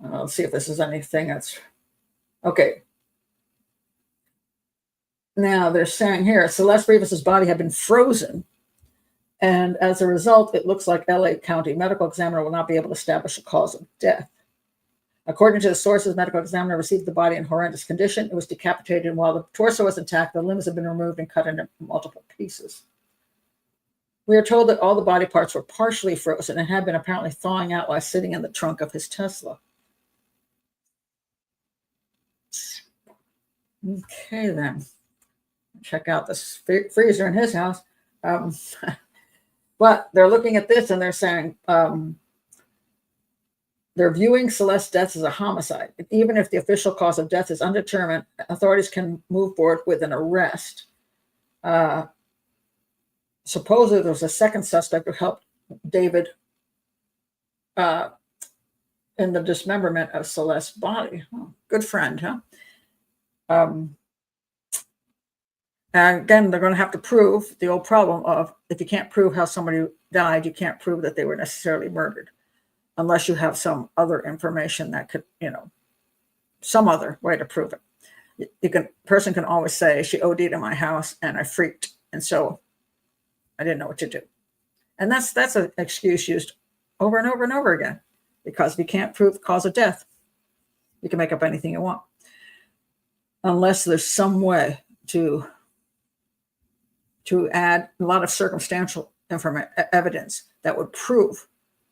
[SPEAKER 1] let's see if this is anything that's, okay. Now they're saying here, Celeste Rivas' body had been frozen. And as a result, it looks like LA County medical examiner will not be able to establish a cause of death. According to the sources, medical examiner received the body in horrendous condition. It was decapitated, and while the torso was intact, the limbs had been removed and cut into multiple pieces. We are told that all the body parts were partially frozen and had been apparently thawing out while sitting in the trunk of his Tesla. Okay, then. Check out this freezer in his house. But they're looking at this and they're saying they're viewing Celeste's death as a homicide. Even if the official cause of death is undetermined, authorities can move forward with an arrest. Supposedly there was a second suspect who helped David in the dismemberment of Celeste's body. Oh, good friend, huh? And again, they're going to have to prove the old problem of if you can't prove how somebody died, you can't prove that they were necessarily murdered, unless you have some other information that could, some other way to prove it. Person can always say, she OD'd in my house and I freaked, and so I didn't know what to do. And that's an excuse used over and over and over again, because if you can't prove the cause of death, you can make up anything you want, unless there's some way to add a lot of circumstantial evidence that would prove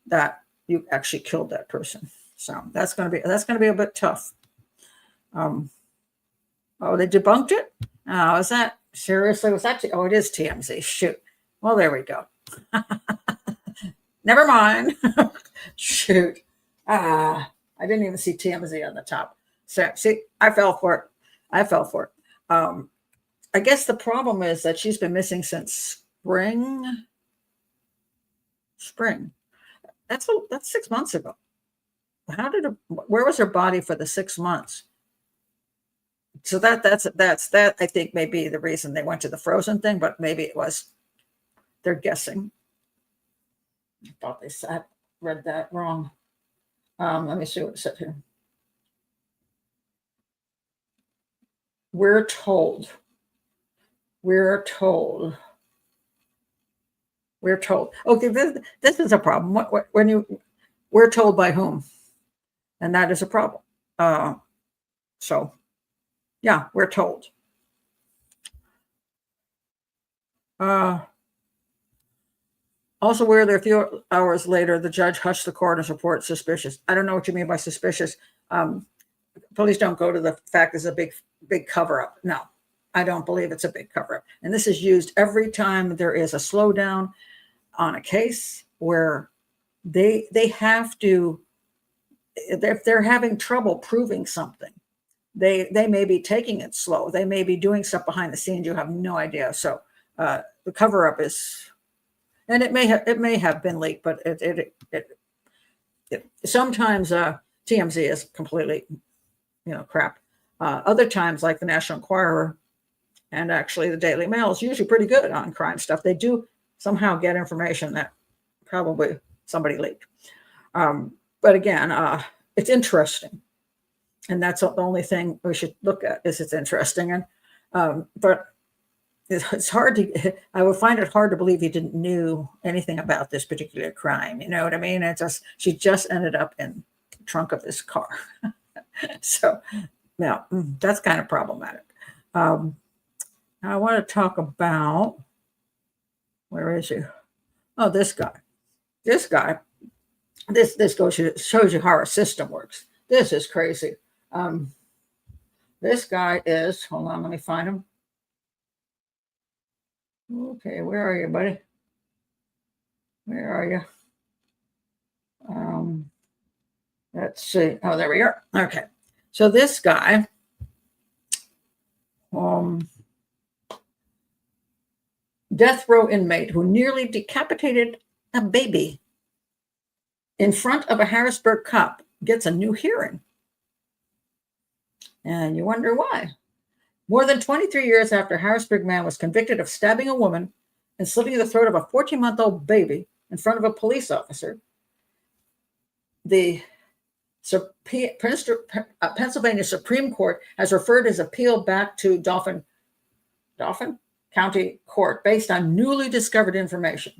[SPEAKER 1] that you actually killed that person. So that's going to be a bit tough. Oh, they debunked it? Oh, is that seriously? Was that? Oh, it is TMZ. Shoot. Well, there we go. Never mind. Shoot. I I didn't even see TMZ on the top. So see, I fell for it. I fell for it. I guess the problem is that she's been missing since spring. That's 6 months ago. Where was her body for the 6 months? So that's I think may be the reason they went to the frozen thing, but maybe it was, they're guessing. I thought they read that wrong. Let me see what it said here. We're told. Okay, this is a problem. We're told by whom, and that is a problem. So, yeah, we're told. Also, where there a few hours later, the judge hushed the coroner's report, suspicious. I don't know what you mean by suspicious. Police don't go to the fact there's a big cover-up. No, I don't believe it's a big cover-up. And this is used every time there is a slowdown on a case where they have to, if they're having trouble proving something, they may be taking it slow. They may be doing stuff behind the scenes. You have no idea. So the cover-up is, and it may have been leaked, but it sometimes TMZ is completely, crap. Other times, like the National Enquirer and actually the Daily Mail, is usually pretty good on crime stuff. They do somehow get information that probably somebody leaked. But again, it's interesting. And that's the only thing we should look at, is it's interesting. And but it's hard to, I would find it hard to believe he didn't know anything about this particular crime. You know what I mean? She just ended up in the trunk of his car. So, yeah, that's kind of problematic. I want to talk about, where is he? Oh, this guy. This shows you how our system works. This is crazy. This guy is, hold on, let me find him. Okay, where are you, buddy? Where are you? Let's see. Oh, there we are. Okay. So this guy, death row inmate who nearly decapitated a baby in front of a Harrisburg cop, gets a new hearing. And you wonder why. More than 23 years after Harrisburg man was convicted of stabbing a woman and slitting the throat of a 14-month-old baby in front of a police officer, the Pennsylvania Supreme Court has referred his appeal back to Dauphin County Court based on newly discovered information.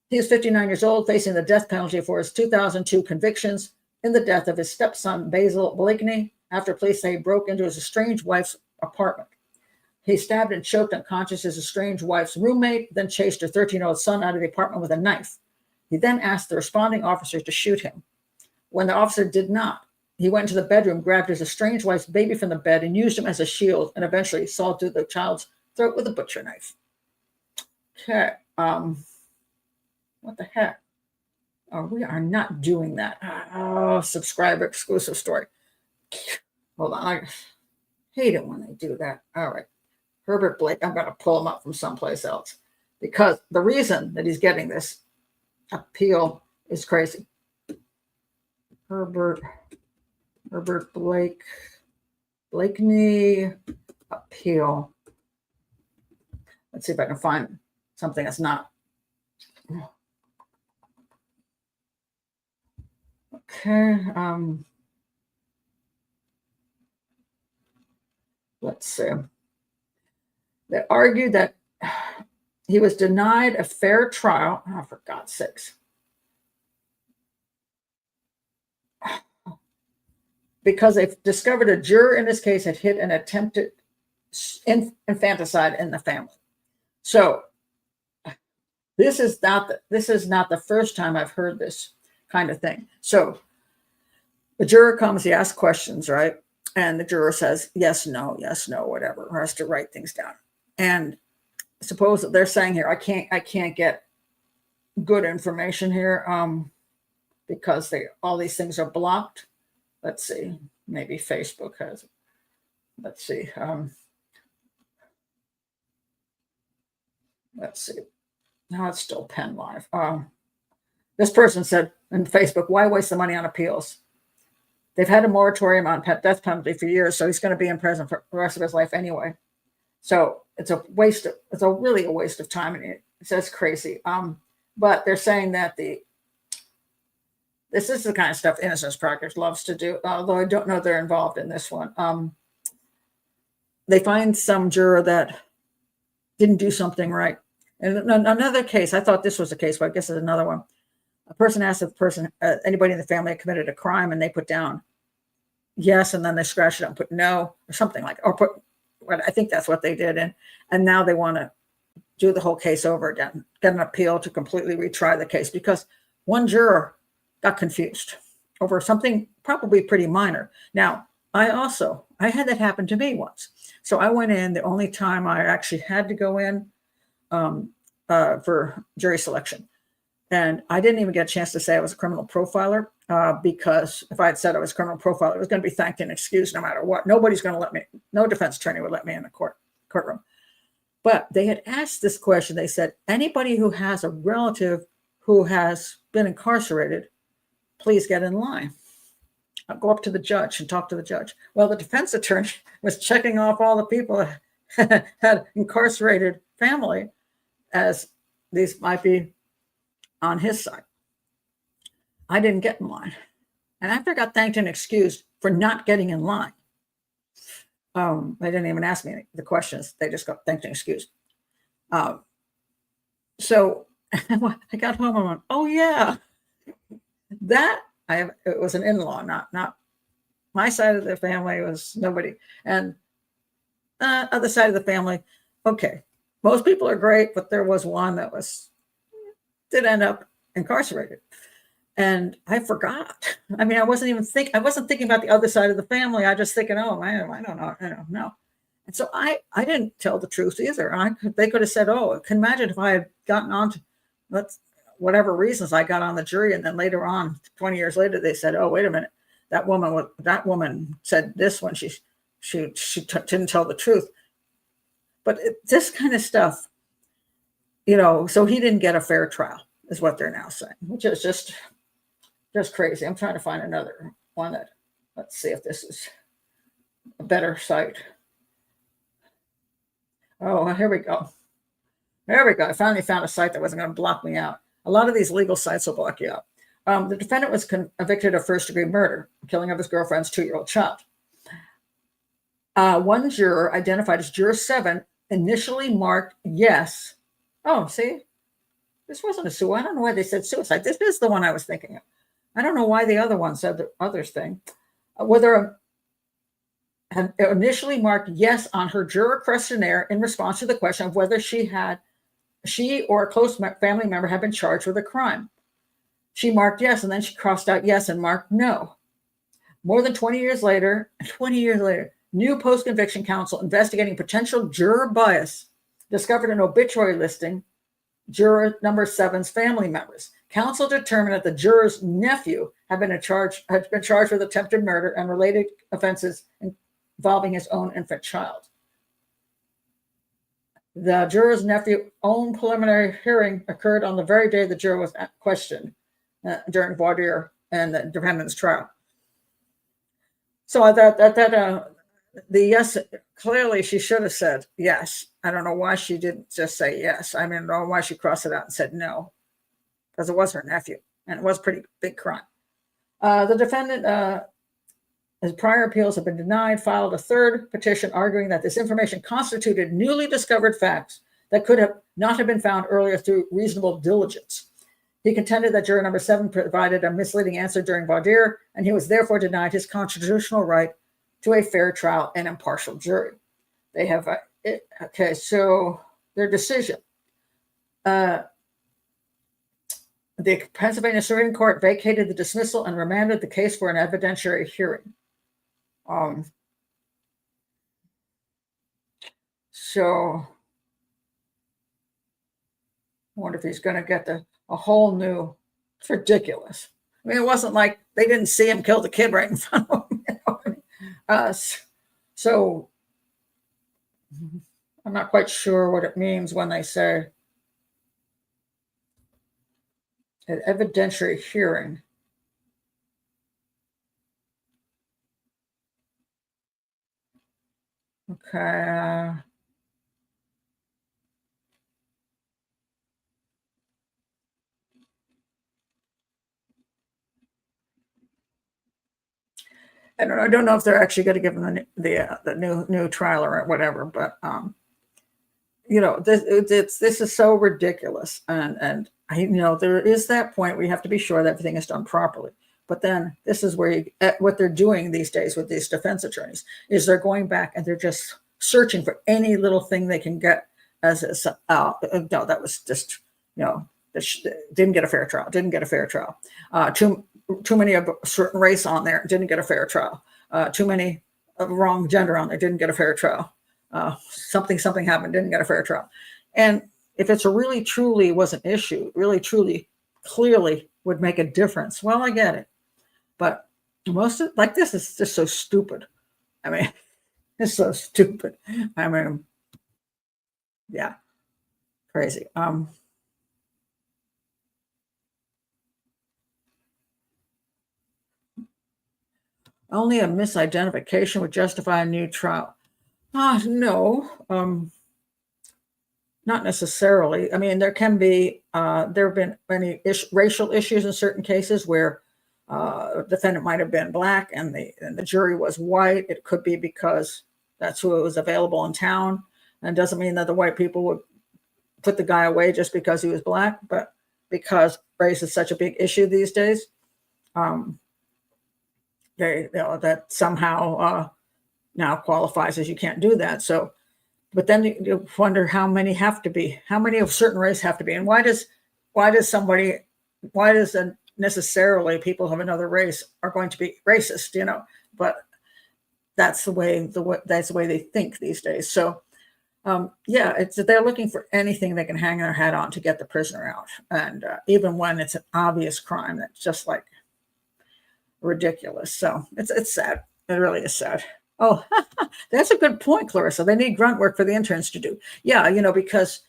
[SPEAKER 1] He is 59 years old, facing the death penalty for his 2002 convictions in the death of his stepson, Basil Blakey, after police say he broke into his estranged wife's apartment. He stabbed and choked unconscious his estranged wife's roommate, then chased her 13-year-old son out of the apartment with a knife. He then asked the responding officers to shoot him. When the officer did not, he went into the bedroom, grabbed his estranged wife's baby from the bed, and used him as a shield, and eventually sawed through the child's throat with a butcher knife. Okay. What the heck? Oh, we are not doing that. Oh, subscriber exclusive story. Hold on. I hate it when they do that. All right. Herbert Blakey, I'm going to pull him up from someplace else, because the reason that he's getting this appeal is crazy. Herbert Blakey appeal. Let's see if I can find something that's not. Okay. Let's see. They argued that he was denied a fair trial. Oh, for God's sakes. Because they've discovered a juror in this case had hit an attempted infanticide in the family. So this is not the first time I've heard this kind of thing. So the juror comes, he asks questions, right? And the juror says, yes, no, whatever, or has to write things down. And suppose that they're saying here, I can't get good information here, because all these things are blocked. Let's see, maybe Facebook has it. Let's see. Let's see. Now it's still pen live. This person said in Facebook, why waste the money on appeals? They've had a moratorium on death penalty for years, so he's going to be in prison for the rest of his life anyway. So it's really a waste of time, and it's just crazy. But they're saying that this is the kind of stuff Innocence Project loves to do, although I don't know they're involved in this one. They find some juror that didn't do something right. And another case, I thought this was a case, but I guess it's another one. A person asked if anybody in the family had committed a crime, and they put down yes, and then they scratched it up and put no, or something like, or put, I think that's what they did. And now they want to do the whole case over again, get an appeal to completely retry the case, because one juror got confused over something probably pretty minor. Now, I had that happen to me once. So I went in, the only time I actually had to go in for jury selection. And I didn't even get a chance to say I was a criminal profiler, because if I had said I was a criminal profiler, it was going to be thanked and excused no matter what. Nobody's going to let me, no defense attorney would let me in the courtroom. But they had asked this question. They said, anybody who has a relative who has been incarcerated, please get in line. I'll go up to the judge and talk to the judge. Well, the defense attorney was checking off all the people that had incarcerated family as these might be on his side. I didn't get in line. And after I got thanked and excused for not getting in line, they didn't even ask me the questions. They just got thanked and excused. So I got home and went, oh yeah, it was an in-law, not my side of the family. It was nobody. And other side of the family, okay. Most people are great, but there was one that did end up incarcerated. And I forgot. I mean, I wasn't thinking about the other side of the family. I just thinking, oh, I don't know. And so I didn't tell the truth either. They could have said, oh, I can imagine if I had gotten on to whatever reasons I got on the jury. And then later on, 20 years later, they said, oh, wait a minute. That woman said this when she didn't tell the truth. But this kind of stuff, so he didn't get a fair trial is what they're now saying, which is just crazy. I'm trying to find another one let's see if this is a better site. Oh, here we go. I finally found a site that wasn't going to block me out. A lot of these legal sites will block you out. The defendant was convicted of first-degree murder, killing of his girlfriend's 2-year-old child. One juror, identified as Juror 7, initially marked yes. Oh, see? This wasn't a suicide. I don't know why they said suicide. This is the one I was thinking of. I don't know why the other one said the other thing. Whether had initially marked yes on her juror questionnaire in response to the question of whether she or a close family member had been charged with a crime. She marked yes, and then she crossed out yes and marked no. More than 20 years later, new post-conviction counsel investigating potential juror bias discovered an obituary listing juror number 7's family members. Counsel determined that the juror's nephew had been charged with attempted murder and related offenses involving his own infant child. The juror's nephew's own preliminary hearing occurred on the very day the juror was questioned during voir dire and the defendant's trial. So I thought that the yes, clearly she should have said yes. I don't know why she didn't just say yes. I mean, I don't know why she crossed it out and said no, because it was her nephew, and it was a pretty big crime. The defendant, his prior appeals have been denied, filed a third petition arguing that this information constituted newly discovered facts that could not have been found earlier through reasonable diligence. He contended that juror number 7 provided a misleading answer during voir dire, and he was therefore denied his constitutional right to a fair trial and impartial jury. They have, so their decision. The Pennsylvania Supreme Court vacated the dismissal and remanded the case for an evidentiary hearing. So I wonder if he's going to get a whole new, it's ridiculous. I mean, it wasn't like they didn't see him kill the kid right in front of them. You know what I mean? So I'm not quite sure what it means when they say an evidentiary hearing. Okay. I don't know if they're actually going to give them the new trial or whatever, but this is so ridiculous, and there is that point where you have to be sure that everything is done properly. But then this is where what they're doing these days with these defense attorneys is they're going back and they're just searching for any little thing they can get as no, that was just didn't get a fair trial, didn't get a fair trial. Too many of a certain race on there, didn't get a fair trial. Too many of the wrong gender on there, didn't get a fair trial. Something happened, didn't get a fair trial. And if it's really truly was an issue, really truly clearly would make a difference, well, I get it. But most of like this is just so stupid. I mean, it's so stupid. I mean, yeah, crazy. Only a misidentification would justify a new trial. No, not necessarily. I mean, there can be, there have been many racial issues in certain cases where a defendant might have been black and the jury was white. It could be because that's who was available in town. And it doesn't mean that the white people would put the guy away just because he was black, but because race is such a big issue these days, that somehow now qualifies as you can't do that. So, but then you wonder how many have to be, how many of certain race have to be, and why does necessarily people of another race are going to be racist, but that's the way they think these days. So they're looking for anything they can hang their hat on to get the prisoner out, and even when it's an obvious crime that's just like ridiculous. So it's sad. It really is sad. Oh, that's a good point, Clarissa. They need grunt work for the interns to do. Yeah, because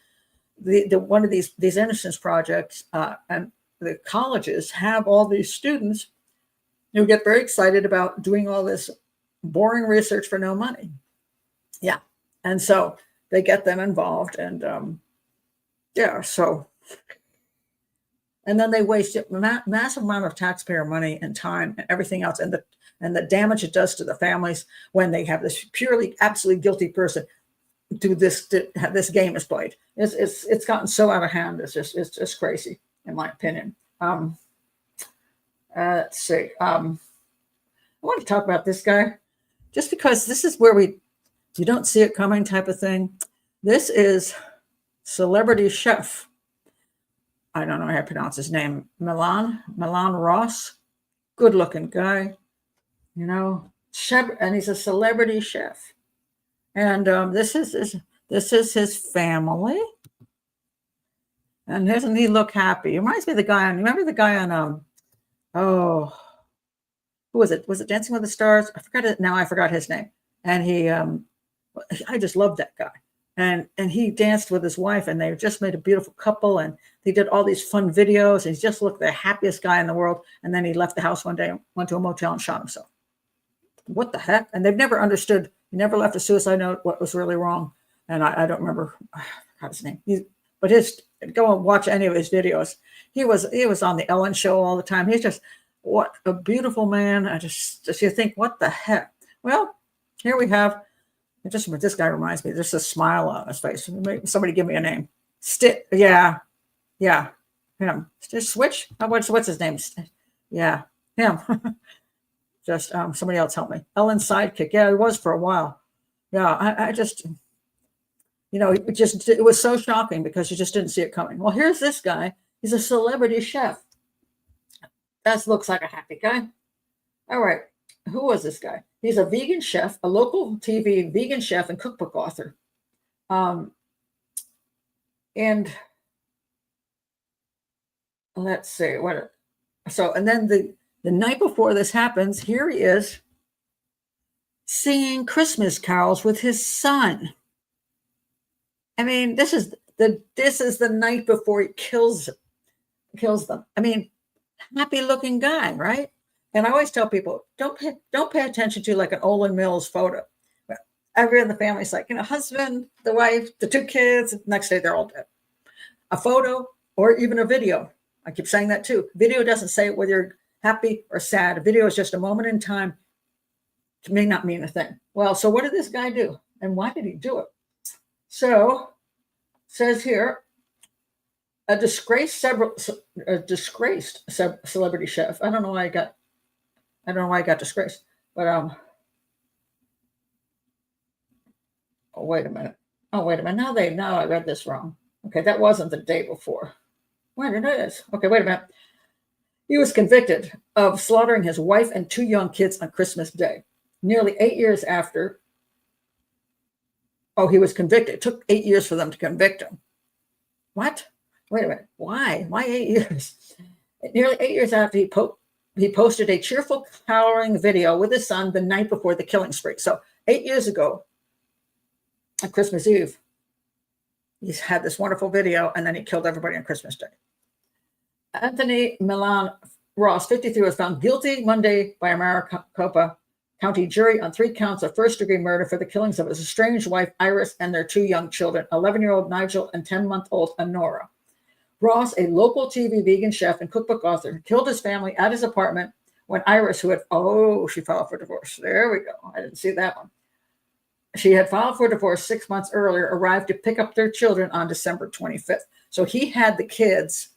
[SPEAKER 1] the one of these innocence projects and the colleges have all these students who get very excited about doing all this boring research for no money. Yeah, and so they get them involved, and and then they waste a massive amount of taxpayer money and time and everything else, and the damage it does to the families when they have this purely, absolutely guilty person do this. This game is played. It's gotten so out of hand. It's just crazy, in my opinion. Let's see. I want to talk about this guy, just because this is where you don't see it coming type of thing. This is celebrity chef. I don't know how to pronounce his name. Milan Ross. Good looking guy, chef, and he's a celebrity chef. And this is his family. And doesn't he look happy? It reminds me of the guy on, remember the guy on who was it? Was it Dancing with the Stars? I forgot it now. I forgot his name. And I just loved that guy. And he danced with his wife, and they just made a beautiful couple, and they did all these fun videos, and he just looked the happiest guy in the world. And then he left the house one day, went to a motel, and shot himself. What the heck? And they've never understood. He never left a suicide note, what was really wrong. And I don't remember his name. But go and watch any of his videos. He was on the Ellen show all the time. He's just, what a beautiful man. You think, what the heck? Well, here we have. Just what this guy reminds me. There's a smile on his face. Somebody give me a name. Yeah, him. Just switch. What's his name? Yeah, him. Just somebody else help me. Ellen's sidekick. Yeah, it was for a while. Yeah, I just, it was so shocking because you just didn't see it coming. Well, here's this guy. He's a celebrity chef. That looks like a happy guy. All right. Who was this guy? He's a vegan chef, a local TV vegan chef and cookbook author. And let's see, So, and then the night before this happens, here he is singing Christmas carols with his son. I mean, this is the night before he kills them. I mean, happy looking guy, right? And I always tell people, don't pay attention to like an Olin Mills photo. Every other family's like, husband, the wife, the two kids. Next day they're all dead. A photo or even a video. I keep saying that too. Video doesn't say whether you're happy or sad. A video is just a moment in time. It may not mean a thing. Well, so what did this guy do? And why did he do it? So, says here, a disgraced celebrity chef. I don't know why I got disgraced, but oh, wait a minute. Now I read this wrong. Okay, that wasn't the day before. Wait, it is. Okay, wait a minute. He was convicted of slaughtering his wife and two young kids on Christmas Day. Nearly 8 years after. Oh, he was convicted. It took 8 years for them to convict him. What? Wait a minute. Why? Why 8 years? Nearly 8 years after he posted a cheerful, caroling video with his son the night before the killing spree. So 8 years ago, on Christmas Eve, he's had this wonderful video, and then he killed everybody on Christmas Day. Anthony Milan Ross, 53, was found guilty Monday by a Maricopa County jury on 3 counts of first-degree murder for the killings of his estranged wife, Iris, and their 2 young children, 11-year-old Nigel and 10-month-old Honora. Ross, a local TV vegan chef and cookbook author, killed his family at his apartment when Iris, she filed for divorce. There we go. I didn't see that one. She had filed for divorce 6 months earlier, arrived to pick up their children on December 25th. So he had the kids.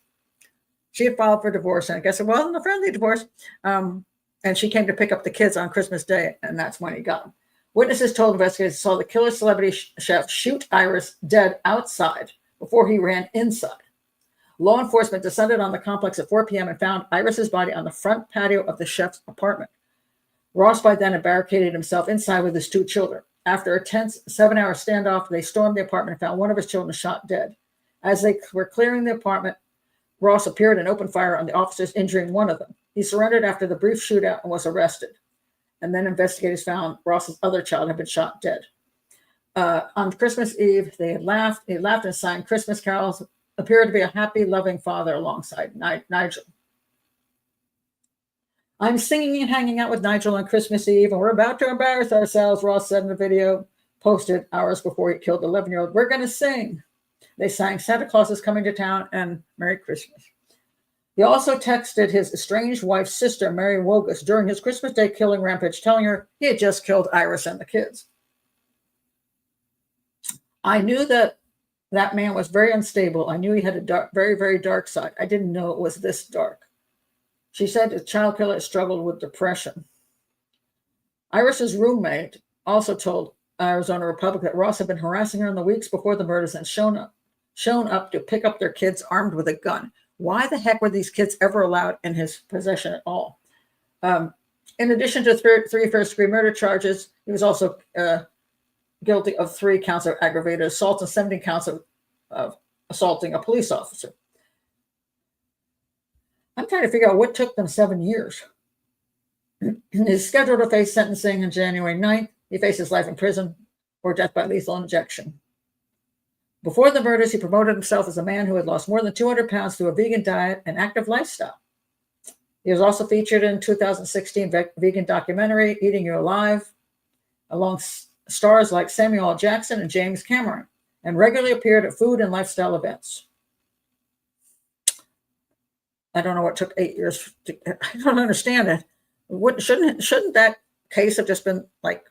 [SPEAKER 1] She had filed for divorce, and I guess it wasn't a friendly divorce. And she came to pick up the kids on Christmas Day, and that's when he got them. Witnesses told investigators saw the killer celebrity chef shoot Iris dead outside before he ran inside. Law enforcement descended on the complex at 4 p.m. and found Iris's body on the front patio of the chef's apartment. Ross by then had barricaded himself inside with his 2 children. After a tense 7-hour standoff, they stormed the apartment and found one of his children shot dead. As they were clearing the apartment, Ross appeared and opened fire on the officers, injuring one of them. He surrendered after the brief shootout and was arrested. And then investigators found Ross's other child had been shot dead. On Christmas Eve, they had laughed. He laughed and sang Christmas carols, appeared to be a happy, loving father alongside Nigel. I'm singing and hanging out with Nigel on Christmas Eve, and we're about to embarrass ourselves, Ross said in a video posted hours before he killed the 11-year-old. We're going to sing. They sang Santa Claus is Coming to Town and Merry Christmas. He also texted his estranged wife's sister, Mary Wogus, during his Christmas Day killing rampage, telling her he had just killed Iris and the kids. I knew that man was very unstable. I knew he had a very, very dark side. I didn't know it was this dark. She said the child killer struggled with depression. Iris's roommate also told Arizona Republic that Ross had been harassing her in the weeks before the murders and shown up to pick up their kids armed with a gun. Why the heck were these kids ever allowed in his possession at all? In addition to 3 first-degree murder charges, he was also guilty of 3 counts of aggravated assault and 17 counts of assaulting a police officer. I'm trying to figure out what took them 7 years. He's scheduled to face sentencing on January 9th. He faces life in prison or death by lethal injection. Before the murders, he promoted himself as a man who had lost more than 200 pounds through a vegan diet and active lifestyle. He was also featured in 2016 vegan documentary, Eating You Alive, along stars like Samuel L. Jackson and James Cameron, and regularly appeared at food and lifestyle events. I don't know what took 8 years. I don't understand it. Shouldn't that case have just been like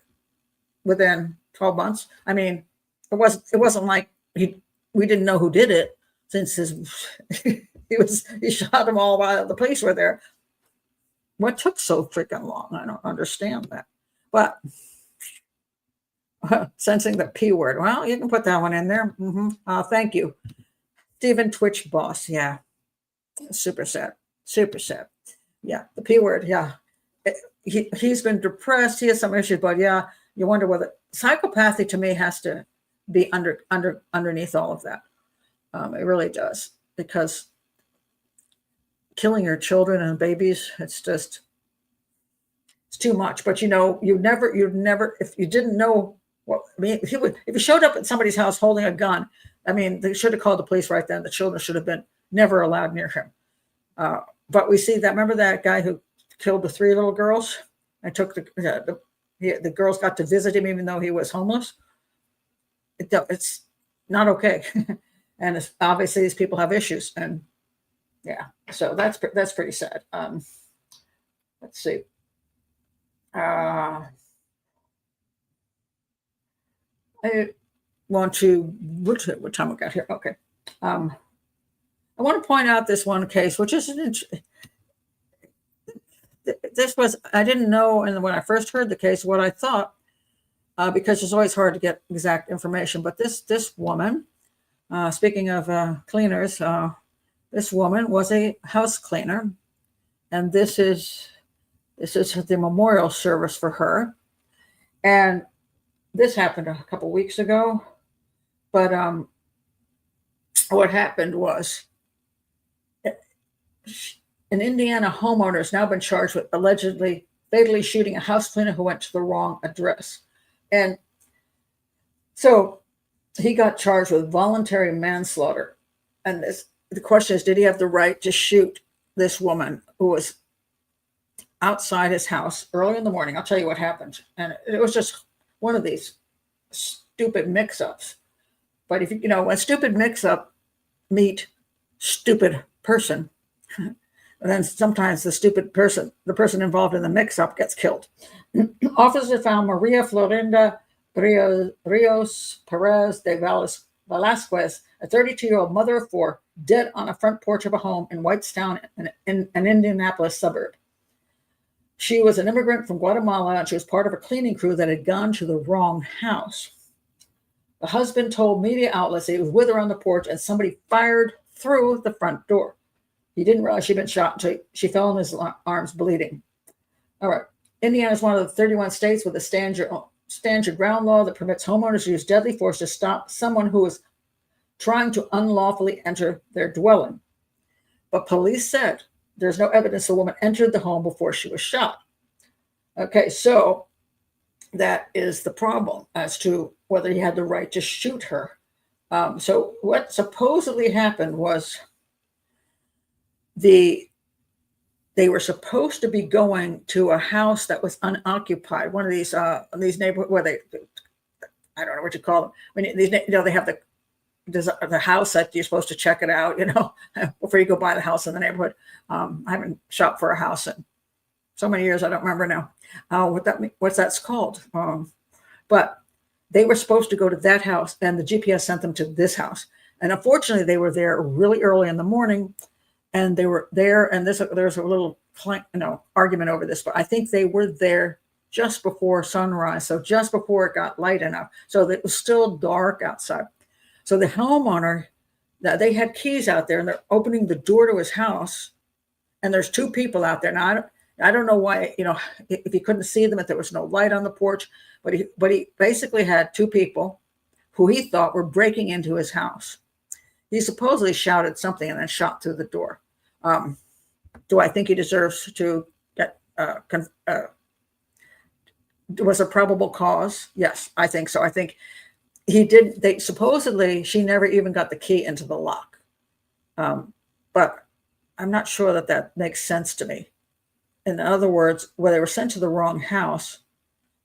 [SPEAKER 1] within 12 months? I mean, it wasn't like we didn't know who did it, since he shot them all while the police were there. What took so freaking long? I don't understand that. But sensing the P word. Well, you can put that one in there. Thank you. Stephen Twitch Boss. Yeah. Super sad. Super sad. Yeah. The P word. Yeah. He's been depressed. He has some issues, but yeah, you wonder whether psychopathy to me has to be underneath all of that. It really does, because killing your children and babies. It's too much. But you'd never, if you didn't know what, I mean, if you showed up at somebody's house holding a gun, I mean, they should have called the police right then. The children should have been never allowed near him. But we see that, remember that guy who killed the 3 little girls and took the girls got to visit him even though he was homeless? It's not okay. And it's, obviously these people have issues, and yeah, so that's pretty sad. Let's see. I want to, what time we got here? Okay. I want to point out this one case, which is I didn't know, and when I first heard the case, what I thought, because it's always hard to get exact information. But this woman, speaking of cleaners, this woman was a house cleaner, and this is the memorial service for her. And this happened a couple weeks ago. But what happened was, an Indiana homeowner has now been charged with allegedly fatally shooting a house cleaner who went to the wrong address. And so he got charged with voluntary manslaughter. And the question is, did he have the right to shoot this woman who was outside his house early in the morning? I'll tell you what happened. And it was just one of these stupid mix-ups. But if when stupid mix-up meet stupid person, and then sometimes the person involved in the mix-up gets killed. Officers found Maria Florinda Rios Perez de Velasquez, a 32-year-old mother of 4, dead on a front porch of a home in Whitestown, in an Indianapolis suburb. She was an immigrant from Guatemala, and she was part of a cleaning crew that had gone to the wrong house. The husband told media outlets that he was with her on the porch, and somebody fired through the front door. He didn't realize she'd been shot until she fell in his arms, bleeding. All right. Indiana is one of the 31 states with a stand your ground law that permits homeowners to use deadly force to stop someone who is trying to unlawfully enter their dwelling. But police said there's no evidence the woman entered the home before she was shot. Okay, so that is the problem as to whether he had the right to shoot her. So what supposedly happened was they were supposed to be going to a house that was unoccupied. One of these neighborhoods where I don't know what you call them. When they have the house that you're supposed to check it out, before you go buy the house in the neighborhood. I haven't shopped for a house in so many years, I don't remember now what's that's called. But they were supposed to go to that house, and the GPS sent them to this house. And unfortunately, they were there really early in the morning. And they were there, and there's a little argument over this, but I think they were there just before sunrise, so just before it got light enough, so that it was still dark outside. So the homeowner, they had keys out there, and they're opening the door to his house, and there's 2 people out there. Now I don't know why, if he couldn't see them, if there was no light on the porch, but he basically had 2 people who he thought were breaking into his house. He supposedly shouted something and then shot through the door. Do I think he deserves to get was a probable cause? Yes, I think so. I think he did. Supposedly she never even got the key into the lock. But I'm not sure that makes sense to me. In other words, where they were sent to the wrong house,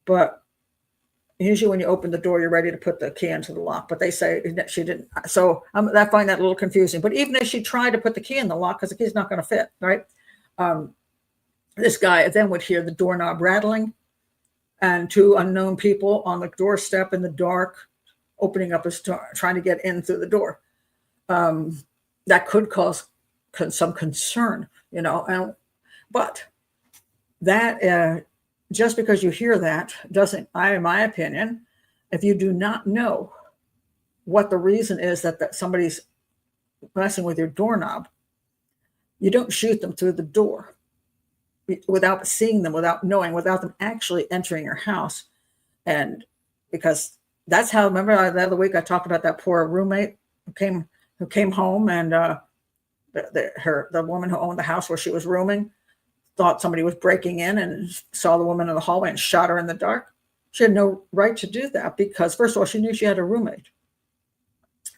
[SPEAKER 1] but usually when you open the door, you're ready to put the key into the lock, but they say that she didn't. So I find that a little confusing. But even if she tried to put the key in the lock, because the key's not going to fit, right? This guy then would hear the doorknob rattling, and 2 unknown people on the doorstep in the dark, opening up his door, trying to get in through the door. That could cause some concern, but that just because you hear that doesn't, in my opinion, if you do not know what the reason is that somebody's messing with your doorknob, you don't shoot them through the door without seeing them, without knowing, without them actually entering your house. And because that's how, remember the other week I talked about that poor roommate who came home and The woman who owned the house where she was rooming thought somebody was breaking in and saw the woman in the hallway and shot her in the dark. She had no right to do that because, first of all, she knew she had a roommate.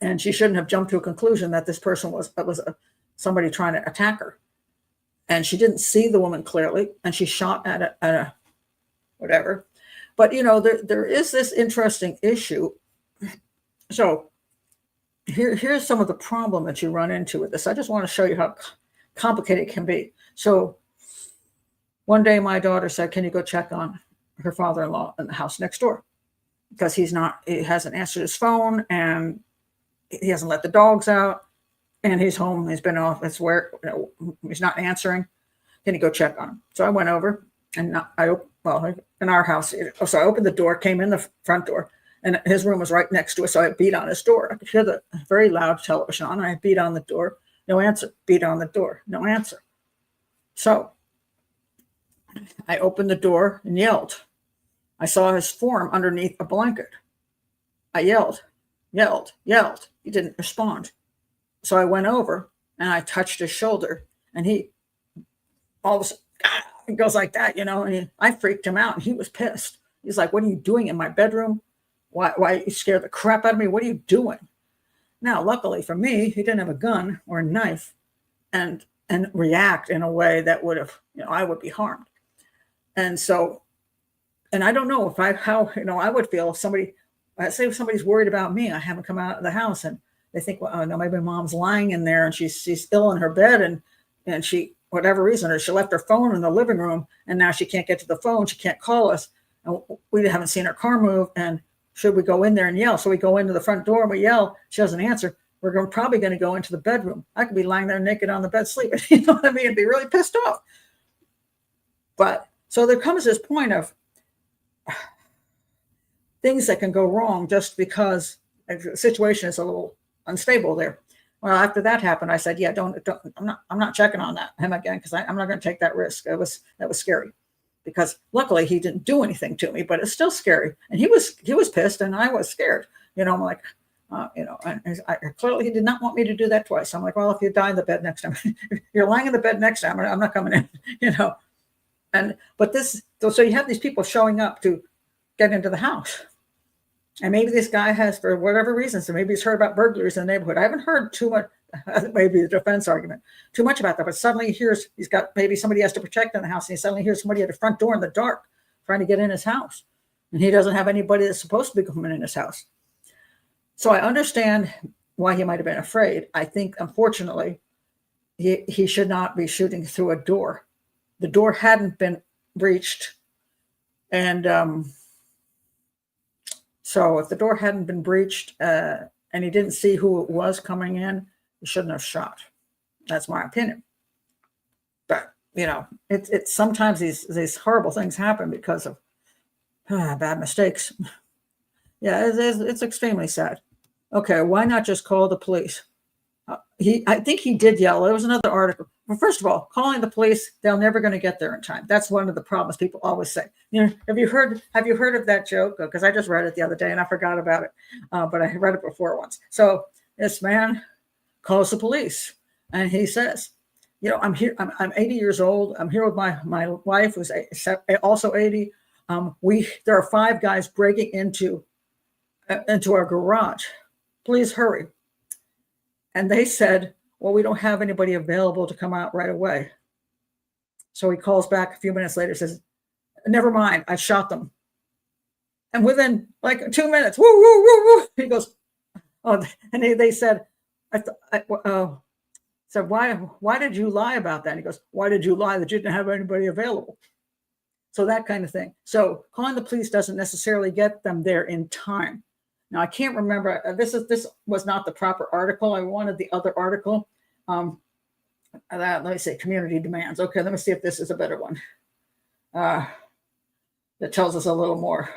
[SPEAKER 1] And she shouldn't have jumped to a conclusion that this person was somebody trying to attack her. And she didn't see the woman clearly, and she shot at a whatever. But, there is this interesting issue. So here's some of the problem that you run into with this. I just want to show you how complicated it can be. So one day my daughter said, can you go check on her father-in-law in the house next door? Because he hasn't answered his phone, and he hasn't let the dogs out, and he's home. He's been off. It's where he's not answering. Can you go check on him? So I went over, and in our house. So I opened the door, came in the front door, and his room was right next to us. So I beat on his door. I could hear the very loud television on. And I beat on the door. No answer. Beat on the door. No answer. So I opened the door and yelled. I saw his form underneath a blanket. I yelled. He didn't respond. So I went over and I touched his shoulder, and he all of a sudden goes like that, and I freaked him out, and he was pissed. He's like, what are you doing in my bedroom? Why you scared the crap out of me? What are you doing? Now, luckily for me, he didn't have a gun or a knife and react in a way that would have, I would be harmed. And so, and I don't know how I would feel if somebody's worried about me. I haven't come out of the house, and they think, well, oh, no, maybe mom's lying in there and she's ill in her bed, and she, whatever reason, or she left her phone in the living room and now she can't get to the phone. She can't call us. And we haven't seen her car move. And should we go in there and yell? So we go into the front door and we yell. She doesn't answer. We're probably going to go into the bedroom. I could be lying there naked on the bed sleeping. You know what I mean? I'd be really pissed off. But so there comes this point of things that can go wrong just because the situation is a little unstable there. Well, after that happened, I said, yeah, I'm not checking on him again, because I'm not going to take that risk. That was scary, because luckily he didn't do anything to me, but it's still scary. And he was pissed, and I was scared. I'm like, clearly he did not want me to do that twice. I'm like, well, if you die in the bed next time, if you're lying in the bed next time, I'm not coming in, so you have these people showing up to get into the house. And maybe this guy has, for whatever reason, so maybe he's heard about burglaries in the neighborhood. I haven't heard too much, maybe a defense argument, too much about that. But suddenly he hears he's got, maybe somebody has to protect in the house. And he suddenly hears somebody at the front door in the dark trying to get in his house. And he doesn't have anybody that's supposed to be coming in his house. So I understand why he might have been afraid. I think, unfortunately, he should not be shooting through a door. The door hadn't been breached. And so if the door hadn't been breached and he didn't see who it was coming in, he shouldn't have shot. That's my opinion. But, it's sometimes these horrible things happen because of bad mistakes. Yeah, it's extremely sad. Okay, why not just call the police? I think he did yell. There was another article. Well, first of all, calling the police, they're never going to get there in time. That's one of the problems people always say. Have you heard of that joke? Because I just read it the other day and I forgot about it, but I read it before once. So this man calls the police and he says, I'm here. I'm 80 years old. I'm here with my wife, who's also 80. There are 5 guys breaking into our garage. Please hurry. And they said, well, we don't have anybody available to come out right away. So he calls back a few minutes later, says, never mind, I shot them. And within like 2 minutes, woo, woo, woo, woo, he goes, oh, and they said, so why did you lie about that? And he goes, why did you lie that you didn't have anybody available? So that kind of thing. So calling the police doesn't necessarily get them there in time. Now, I can't remember. This was not the proper article. I wanted the other article. Let me say community demands. Okay, let me see if this is a better one. That tells us a little more.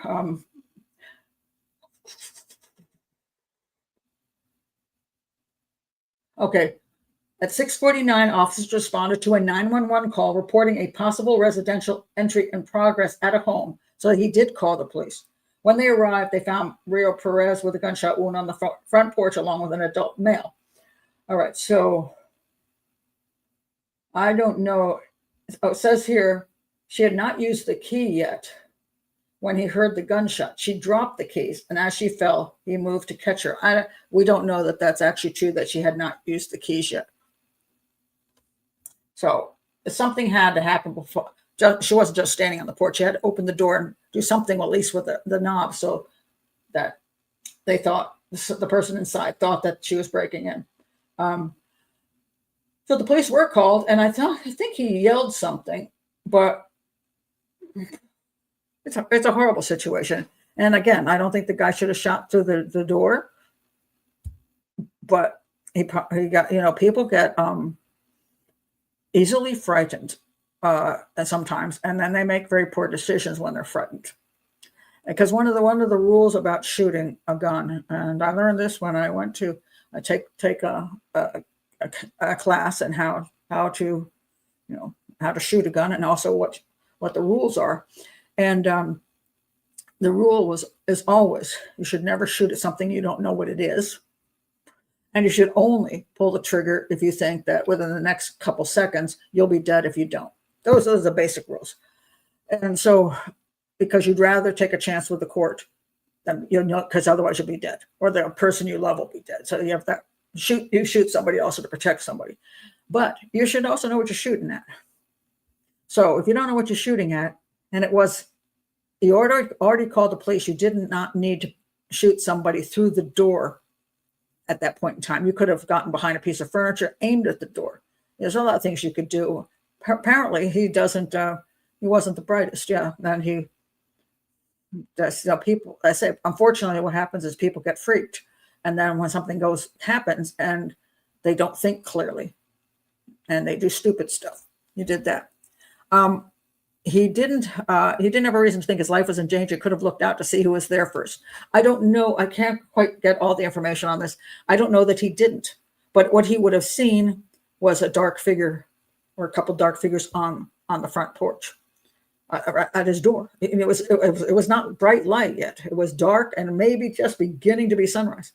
[SPEAKER 1] Okay. At 6:49, officers responded to a 911 call reporting a possible residential entry in progress at a home. So he did call the police. When they arrived, they found Rio Perez with a gunshot wound on the front porch, along with an adult male. All right, so I don't know. Oh, it says here she had not used the key yet when he heard the gunshot. She dropped the keys, and as she fell, he moved to catch her. We don't know that that's actually true, that she had not used the keys yet. So something had to happen before. She wasn't just standing on the porch. She had to open the door and do something, at least with the knob, so that they thought, the person inside thought that she was breaking in. So the police were called, and I think he yelled something, but it's a horrible situation. And again, I don't think the guy should have shot through the door, but he got, people get easily frightened sometimes, and then they make very poor decisions when they're frightened. Because one of the rules about shooting a gun, and I learned this when I went to take a class in how to shoot a gun, and also what the rules are. And the rule is always, you should never shoot at something you don't know what it is. And you should only pull the trigger if you think that within the next couple seconds, you'll be dead if you don't. Those are the basic rules. And so, because you'd rather take a chance with the court than, because otherwise you'll be dead, or the person you love will be dead. So you have that, you shoot somebody also to protect somebody. But you should also know what you're shooting at. So if you don't know what you're shooting at, and you already called the police, you did not need to shoot somebody through the door at that point in time. You could have gotten behind a piece of furniture, aimed at the door. There's a lot of things you could do. Apparently, he wasn't the brightest. Yeah, and people. I say, unfortunately, what happens is people get freaked, and then when something happens, and they don't think clearly, and they do stupid stuff. You did that. He didn't have a reason to think his life was in danger. Could have looked out to see who was there first. I don't know. I can't quite get all the information on this. I don't know that he didn't, but what he would have seen was a dark figure, or a couple dark figures on the front porch at his door. It was not bright light yet. It was dark and maybe just beginning to be sunrise.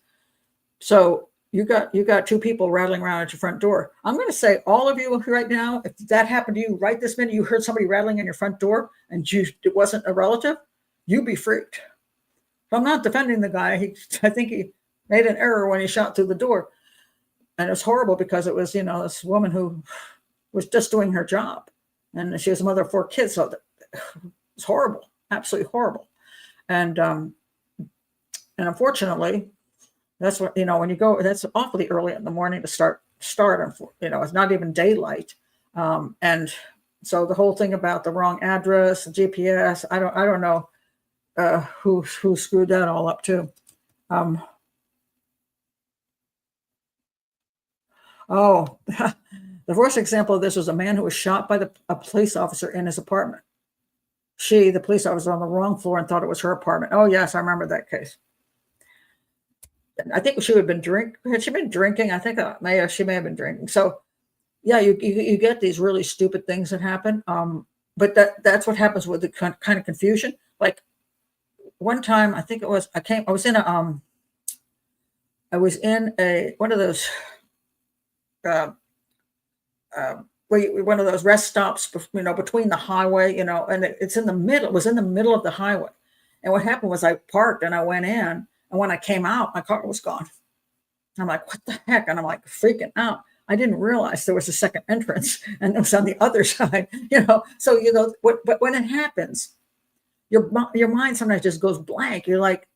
[SPEAKER 1] So you got two people rattling around at your front door. I'm going to say, all of you right now, if that happened to you right this minute, you heard somebody rattling in your front door and it wasn't a relative, you'd be freaked. I'm not defending the guy. I think he made an error when he shot through the door. And it was horrible because it was, this woman who was just doing her job. And she was a mother of 4 kids. So it's horrible, absolutely horrible. And unfortunately, that's what, when you go, that's awfully early in the morning to start, it's not even daylight. And so the whole thing about the wrong address, GPS, I don't know who screwed that all up too. The worst example of this was a man who was shot by a police officer in his apartment. The police officer, was on the wrong floor and thought it was her apartment. Oh yes, I remember that case. I think she had been drinking. Had she been drinking? I think she may have been drinking. So, yeah, you get these really stupid things that happen. But that's what happens with the kind of confusion. Like one time, I think it was I was in one of those one of those rest stops, between the highway, and it's in the middle. It was in the middle of the highway. And what happened was I parked and I went in. And when I came out, my car was gone. I'm like, what the heck? And I'm like freaking out. I didn't realize there was a second entrance and it was on the other side, So, but when it happens, your mind sometimes just goes blank. You're like,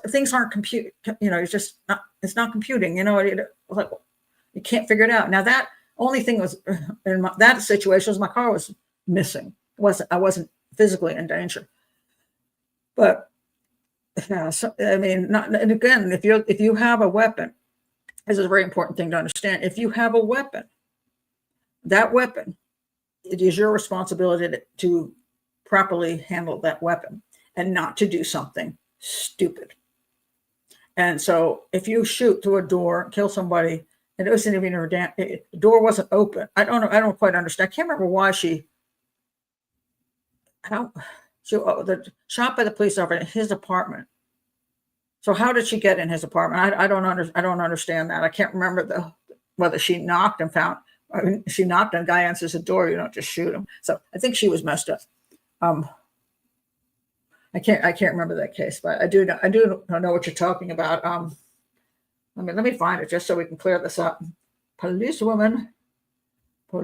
[SPEAKER 1] things aren't computing, it's not computing, like you can't figure it out. Now that only thing was in that situation was my car was missing. I wasn't physically in danger, but yeah, so, and again, if you have a weapon, this is a very important thing to understand. If you have a weapon, that weapon, it is your responsibility to properly handle that weapon and not to do something stupid. And so if you shoot through a door, kill somebody, and it wasn't even the door wasn't open. I don't know. I don't quite understand. I can't remember why she shot by the police officer in his apartment. So how did she get in his apartment? I don't understand that. I can't remember whether she knocked and found I mean, she knocked and a guy answers the door. You don't just shoot him. So I think she was messed up. I can't remember that case, but I do know what you're talking about. Let me find it just so we can clear this up. Policewoman. I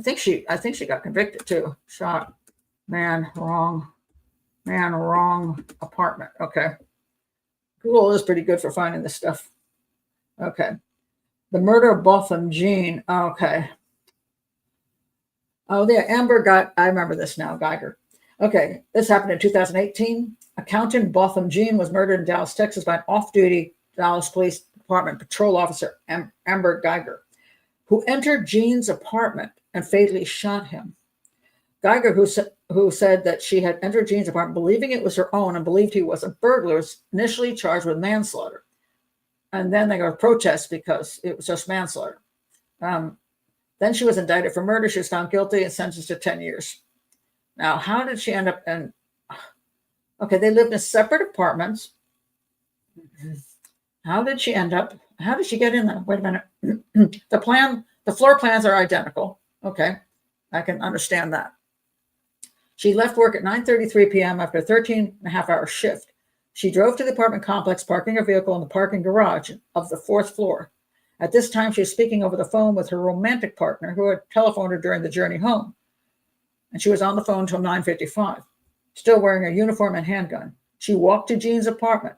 [SPEAKER 1] think she got convicted too. Shot man wrong apartment. Okay. Google is pretty good for finding this stuff. Okay. The murder of Botham Jean. Okay. Oh, yeah. I remember this now, Geiger. Okay. This happened in 2018. Accountant Botham Jean was murdered in Dallas, Texas by an off-duty Dallas Police Department patrol officer, Amber Geiger, who entered Jean's apartment and fatally shot him. Geiger, who said that she had entered Jean's apartment believing it was her own and believed he was a burglar, was initially charged with manslaughter. And then they got a protest because it was just manslaughter. Then she was indicted for murder. She was found guilty and sentenced to 10 years. Now, how did she end up in... Okay, they lived in separate apartments. How did she get in there? Wait a minute. The floor plans are identical. Okay, I can understand that. She left work at 9:33 p.m. after a 13-and-a-half-hour shift. She drove to the apartment complex, parking her vehicle in the parking garage of the 4th floor. At this time, she was speaking over the phone with her romantic partner, who had telephoned her during the journey home. And she was on the phone until 9:55, still wearing a uniform and handgun. She walked to Jean's apartment,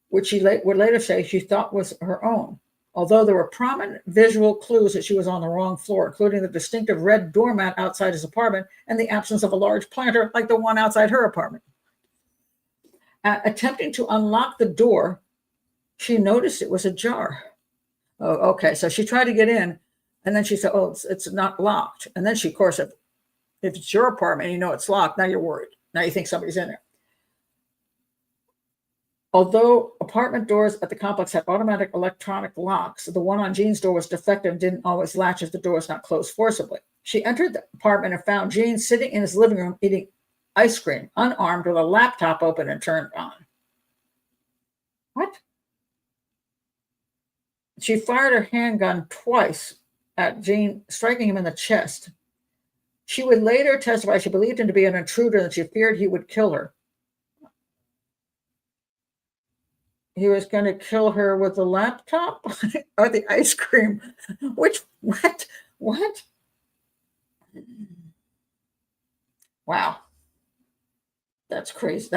[SPEAKER 1] which she would later say she thought was her own, although there were prominent visual clues that she was on the wrong floor, including the distinctive red doormat outside his apartment and the absence of a large planter like the one outside her apartment. Attempting to unlock the door, she noticed it was ajar. Oh, okay. So she tried to get in, and then she said, oh, it's not locked. And then she, of course, if it's your apartment and you know it's locked, now you're worried. Now you think somebody's in there. Although apartment doors at the complex had automatic electronic locks, the one on Jean's door was defective and didn't always latch if the door was not closed forcibly. She entered the apartment and found Jean sitting in his living room eating ice cream, unarmed, with a laptop open and turned on. What? She fired her handgun twice at Jean, striking him in the chest. She would later testify she believed him to be an intruder and she feared he would kill her. He was going to kill her with the laptop or the ice cream. What? Wow. That's crazy.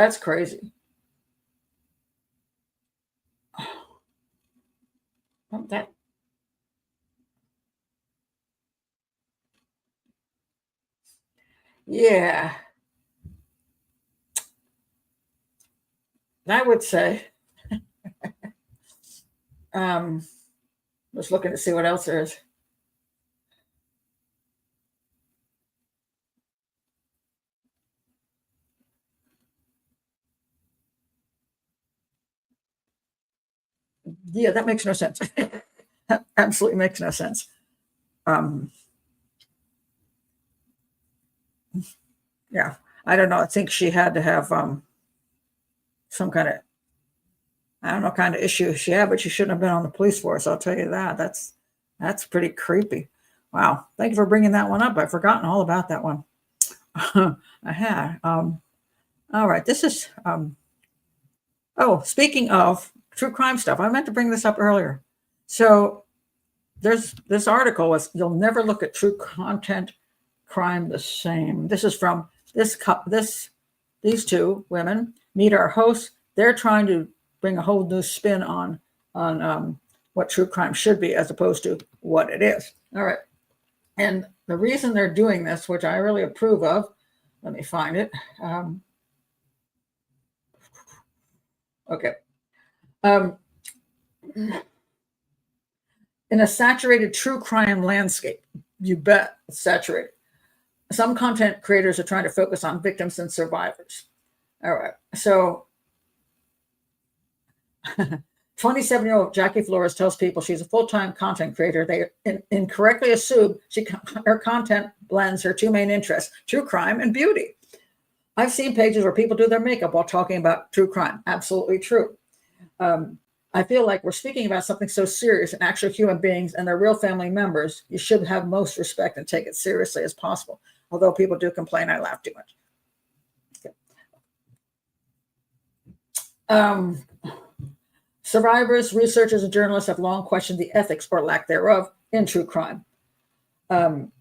[SPEAKER 1] Yeah. I would say, just looking to see what else there is. Yeah, that makes no sense. That absolutely makes no sense. Yeah, I don't know. I think she had to have some kind of, I don't know, kind of issue she had, but she shouldn't have been on the police force. I'll tell you that. That's pretty creepy. Wow. Thank you for bringing that one up. I've forgotten all about that one. I had. All right. This is, speaking of true crime stuff, I meant to bring this up earlier. So there's this article was, you'll never look at true content crime the same. This is from these two women meet our hosts. They're trying to bring a whole new spin on what true crime should be as opposed to what it is. All right. And the reason they're doing this, which I really approve of, let me find it. Okay. In a saturated true crime landscape, you bet it's saturated. Some content creators are trying to focus on victims and survivors. All right. So 27-year-old Jackie Flores tells people she's a full-time content creator. They incorrectly assume her content blends her two main interests, true crime and beauty. I've seen pages where people do their makeup while talking about true crime. Absolutely true. I feel like we're speaking about something so serious and actual human beings and their real family members. You should have most respect and take it seriously as possible. Although people do complain I laugh too much. Okay. Survivors, researchers, and journalists have long questioned the ethics or lack thereof in true crime. And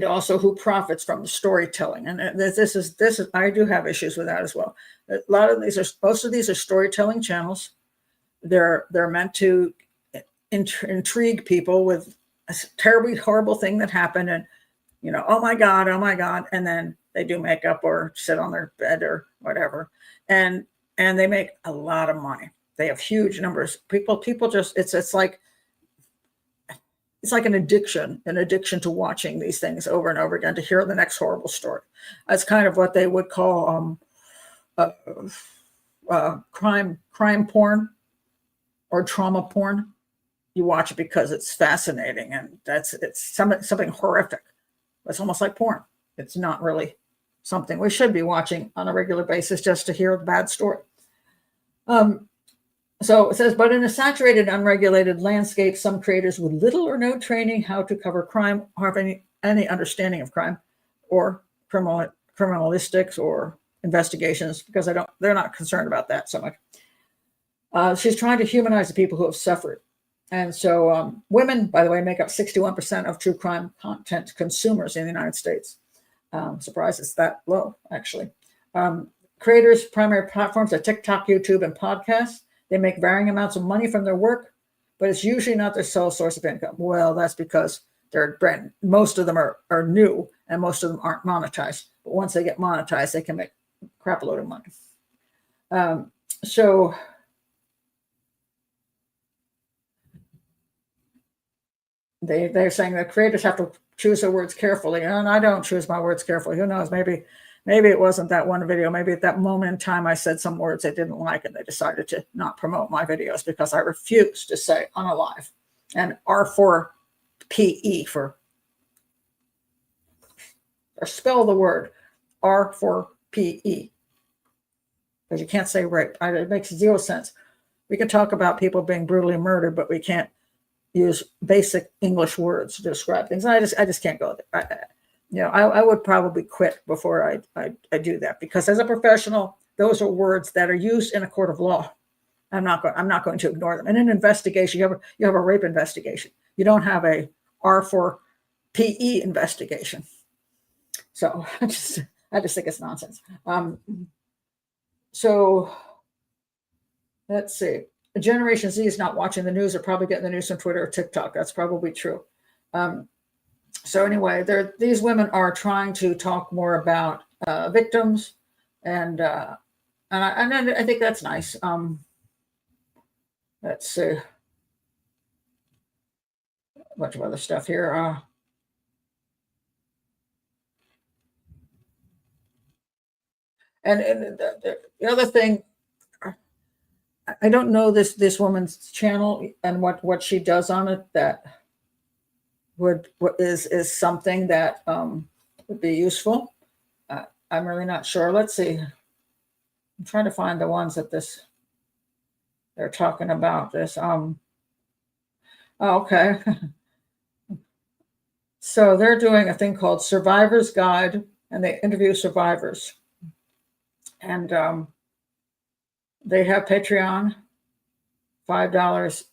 [SPEAKER 1] also who profits from the storytelling. And this is, I do have issues with that as well. Most of these are storytelling channels. They're meant to intrigue people with a terribly horrible thing that happened, and oh my god, and then they do makeup or sit on their bed or whatever, and they make a lot of money. They have huge numbers. People just it's like an addiction to watching these things over and over again to hear the next horrible story. That's kind of what they would call crime porn or trauma porn. You watch it because it's fascinating, and it's something horrific. It's almost like porn. It's not really something we should be watching on a regular basis just to hear a bad story. So it says, but in a saturated, unregulated landscape, some creators with little or no training how to cover crime or have any understanding of crime or criminalistics or investigations, because they're not concerned about that so much. She's trying to humanize the people who have suffered. And so women, by the way, make up 61% of true crime content consumers in the United States. Surprised it's that low, actually. Creators' primary platforms are TikTok, YouTube, and podcasts. They make varying amounts of money from their work, but it's usually not their sole source of income. Well, that's because most of them are new, and most of them aren't monetized. But once they get monetized, they can make a crap load of money. So they're saying that creators have to choose their words carefully, and I don't choose my words carefully. Who knows? Maybe it wasn't that one video. Maybe at that moment in time, I said some words they didn't like, and they decided to not promote my videos because I refused to say unalive. And R4PE or spell the word R4PE, because you can't say rape. It makes zero sense. We can talk about people being brutally murdered, but we can't use basic English words to describe things. I just can't go there. I would probably quit before I do that, because as a professional, those are words that are used in a court of law. I'm not going to ignore them. In an investigation, you have a rape investigation. You don't have a R4PE investigation. So I just think it's nonsense. So let's see. Generation Z is not watching the news. They're probably getting the news from Twitter or TikTok. That's probably true. So anyway, these women are trying to talk more about victims, and I think that's nice. Let's see, a bunch of other stuff here. And the other thing, I don't know this woman's channel and what she does on it that is something that would be useful. I'm really not sure. Let's see. I'm trying to find the ones that they're talking about this. Oh, okay. So they're doing a thing called Survivor's Guide, and they interview survivors. And they have Patreon, $5,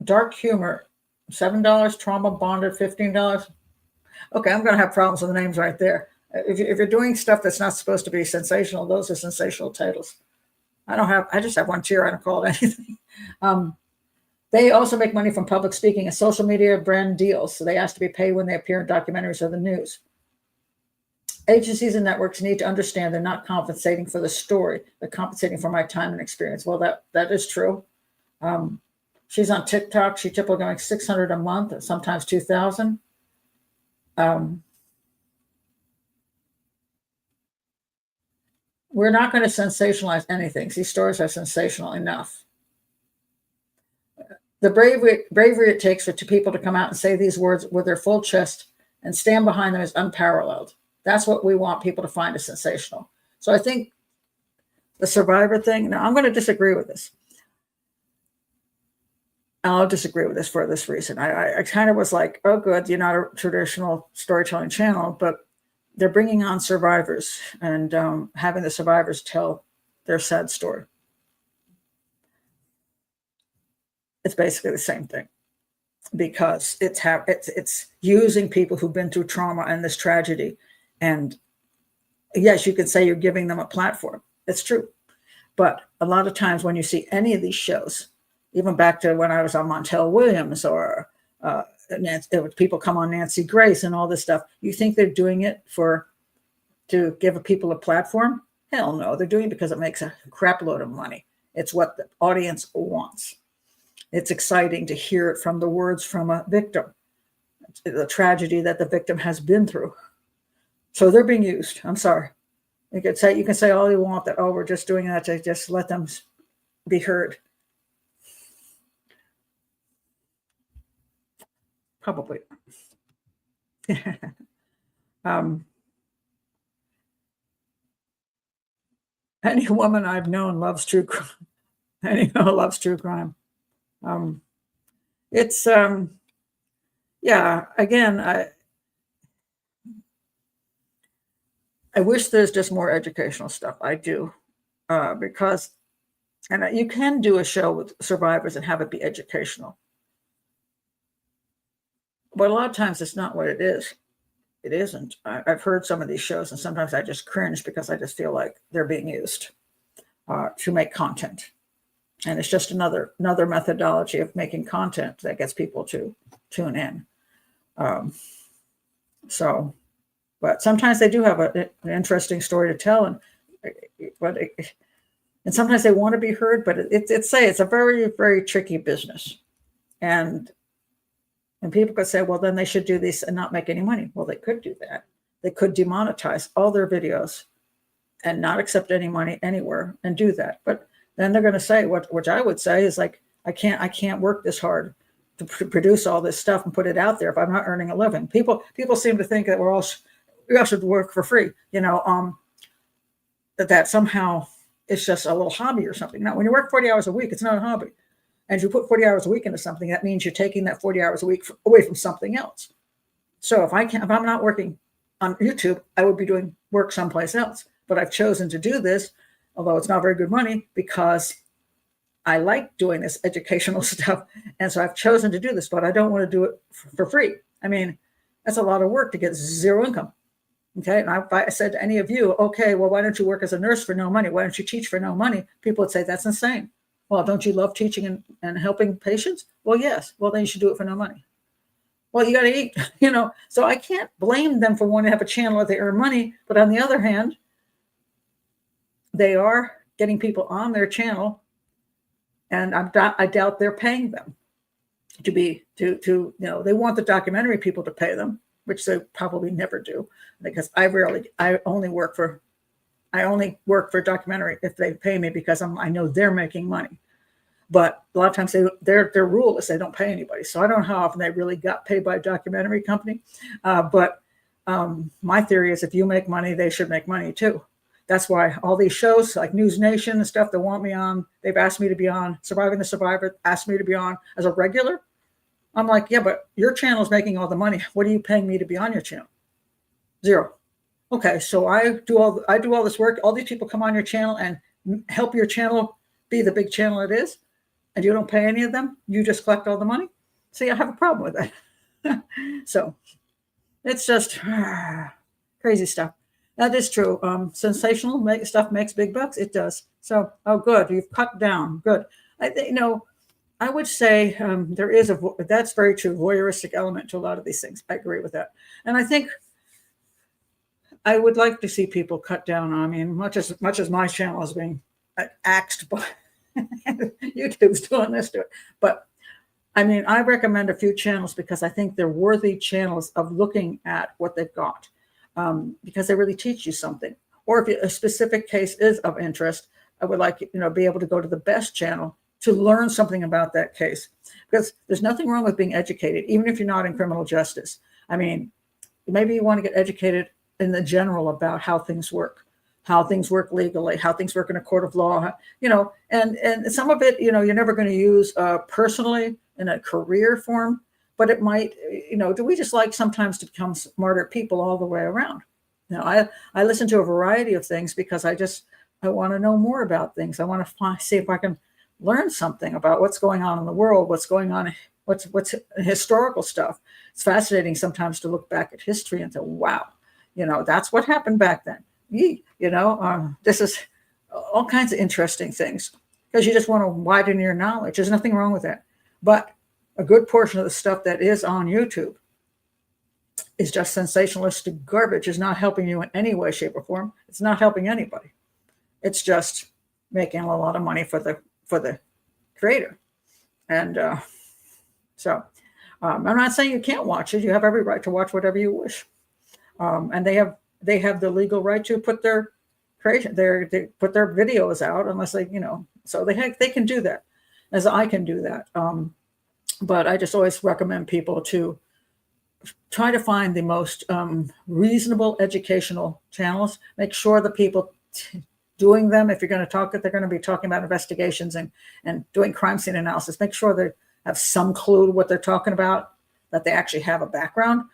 [SPEAKER 1] dark humor, $7, trauma bonded, $15. Okay, I'm going to have problems with the names right there. If you're doing stuff that's not supposed to be sensational, those are sensational titles. I just have one tier. I don't call it anything. They also make money from public speaking and social media brand deals. So they ask to be paid when they appear in documentaries or the news. Agencies and networks need to understand they're not compensating for the story. They're compensating for my time and experience. Well, that is true. She's on TikTok. She typically going $600 a month, sometimes $2,000. We're not going to sensationalize anything. These stories are sensational enough. The bravery it takes for people to come out and say these words with their full chest and stand behind them is unparalleled. That's what we want people to find as sensational. So I think the survivor thing, now I'm going to disagree with this. I'll disagree with this for this reason. I kind of was like, oh, good, you're not a traditional storytelling channel, but they're bringing on survivors and having the survivors tell their sad story. It's basically the same thing, because it's using people who've been through trauma and this tragedy. And yes, you could say you're giving them a platform. It's true. But a lot of times when you see any of these shows, even back to when I was on Montel Williams or people come on Nancy Grace and all this stuff, you think they're doing it to give people a platform? Hell no, they're doing it because it makes a crap load of money. It's what the audience wants. It's exciting to hear it from the words from a victim, the tragedy that the victim has been through. So they're being used. I'm sorry. You can say all you want that, oh, we're just doing that to just let them be heard. Probably. Any woman I've known loves true crime. Anyone loves true crime. It's yeah. Again, I wish there's just more educational stuff. I do, because, and you can do a show with survivors and have it be educational. But a lot of times it's not what it is. It isn't. I've heard some of these shows, and sometimes I just cringe because I just feel like they're being used to make content. And it's just another methodology of making content that gets people to tune in. But sometimes they do have an interesting story to tell, and sometimes they want to be heard. But it's a very, very tricky business, and people could say, well, then they should do this and not make any money. Well, they could do that. They could demonetize all their videos and not accept any money anywhere and do that. But then they're going to say, which I would say is like, I can't work this hard to produce all this stuff and put it out there if I'm not earning a living. People seem to think that we all should work for free, that somehow it's just a little hobby or something. Now, when you work 40 hours a week, it's not a hobby. And if you put 40 hours a week into something, that means you're taking that 40 hours a week away from something else. So if I'm not working on YouTube, I would be doing work someplace else. But I've chosen to do this, although it's not very good money, because I like doing this educational stuff. And so I've chosen to do this, but I don't want to do it for free. I mean, that's a lot of work to get zero income. Okay. And if I said to any of you, okay, well, why don't you work as a nurse for no money? Why don't you teach for no money? People would say, that's insane. Well, don't you love teaching and helping patients? Well, yes. Well, then you should do it for no money. Well, you got to eat, So I can't blame them for wanting to have a channel where they earn money. But on the other hand, they are getting people on their channel, and I doubt they're paying them they want the documentary people to pay them, which they probably never do, because I only work for documentary if they pay me, because I know they're making money. But a lot of times their rule is they don't pay anybody. So I don't know how often they really got paid by a documentary company. But my theory is if you make money, they should make money too. That's why all these shows like News Nation and stuff that want me on, they've asked me to be on. Surviving the Survivor asked me to be on as a regular. I'm like, yeah, but your channel is making all the money. What are you paying me to be on your channel? Zero. Okay, so I do all this work. All these people come on your channel and help your channel be the big channel it is, and you don't pay any of them. You just collect all the money. See, I have a problem with that. So it's just crazy stuff. That is true. Sensational stuff makes big bucks. It does. So, oh, good. You've cut down. Good. I would say there is that's very true, voyeuristic element to a lot of these things. I agree with that. And I think I would like to see people cut down. I mean, much as my channel is being axed by YouTube's doing this to it. But I mean, I recommend a few channels because I think they're worthy channels of looking at what they've got. Because they really teach you something. Or if a specific case is of interest, I would like be able to go to the best channel to learn something about that case. Because there's nothing wrong with being educated, even if you're not in criminal justice. I mean, maybe you want to get educated in the general about how things work. how things work legally, how things work in a court of law, and some of it, you're never going to use personally in a career form, but it might, do we just like sometimes to become smarter people all the way around? I listen to a variety of things because I want to know more about things. I want to see if I can learn something about what's going on in the world, what's going on, what's historical stuff. It's fascinating sometimes to look back at history and say, wow, that's what happened back then. This is all kinds of interesting things because you just want to widen your knowledge. There's nothing wrong with that. But a good portion of the stuff that is on YouTube is just sensationalistic garbage. Is not helping you in any way, shape, or form. It's not helping anybody. It's just making a lot of money for the creator. And so I'm not saying you can't watch it. You have every right to watch whatever you wish. And they have the legal right to put their they put their videos out unless they, so they can do that, as I can do that. But I just always recommend people to try to find the most reasonable educational channels. Make sure the people doing them, if you're going to talk, if they're going to be talking about investigations and doing crime scene analysis, make sure they have some clue what they're talking about, that they actually have a background.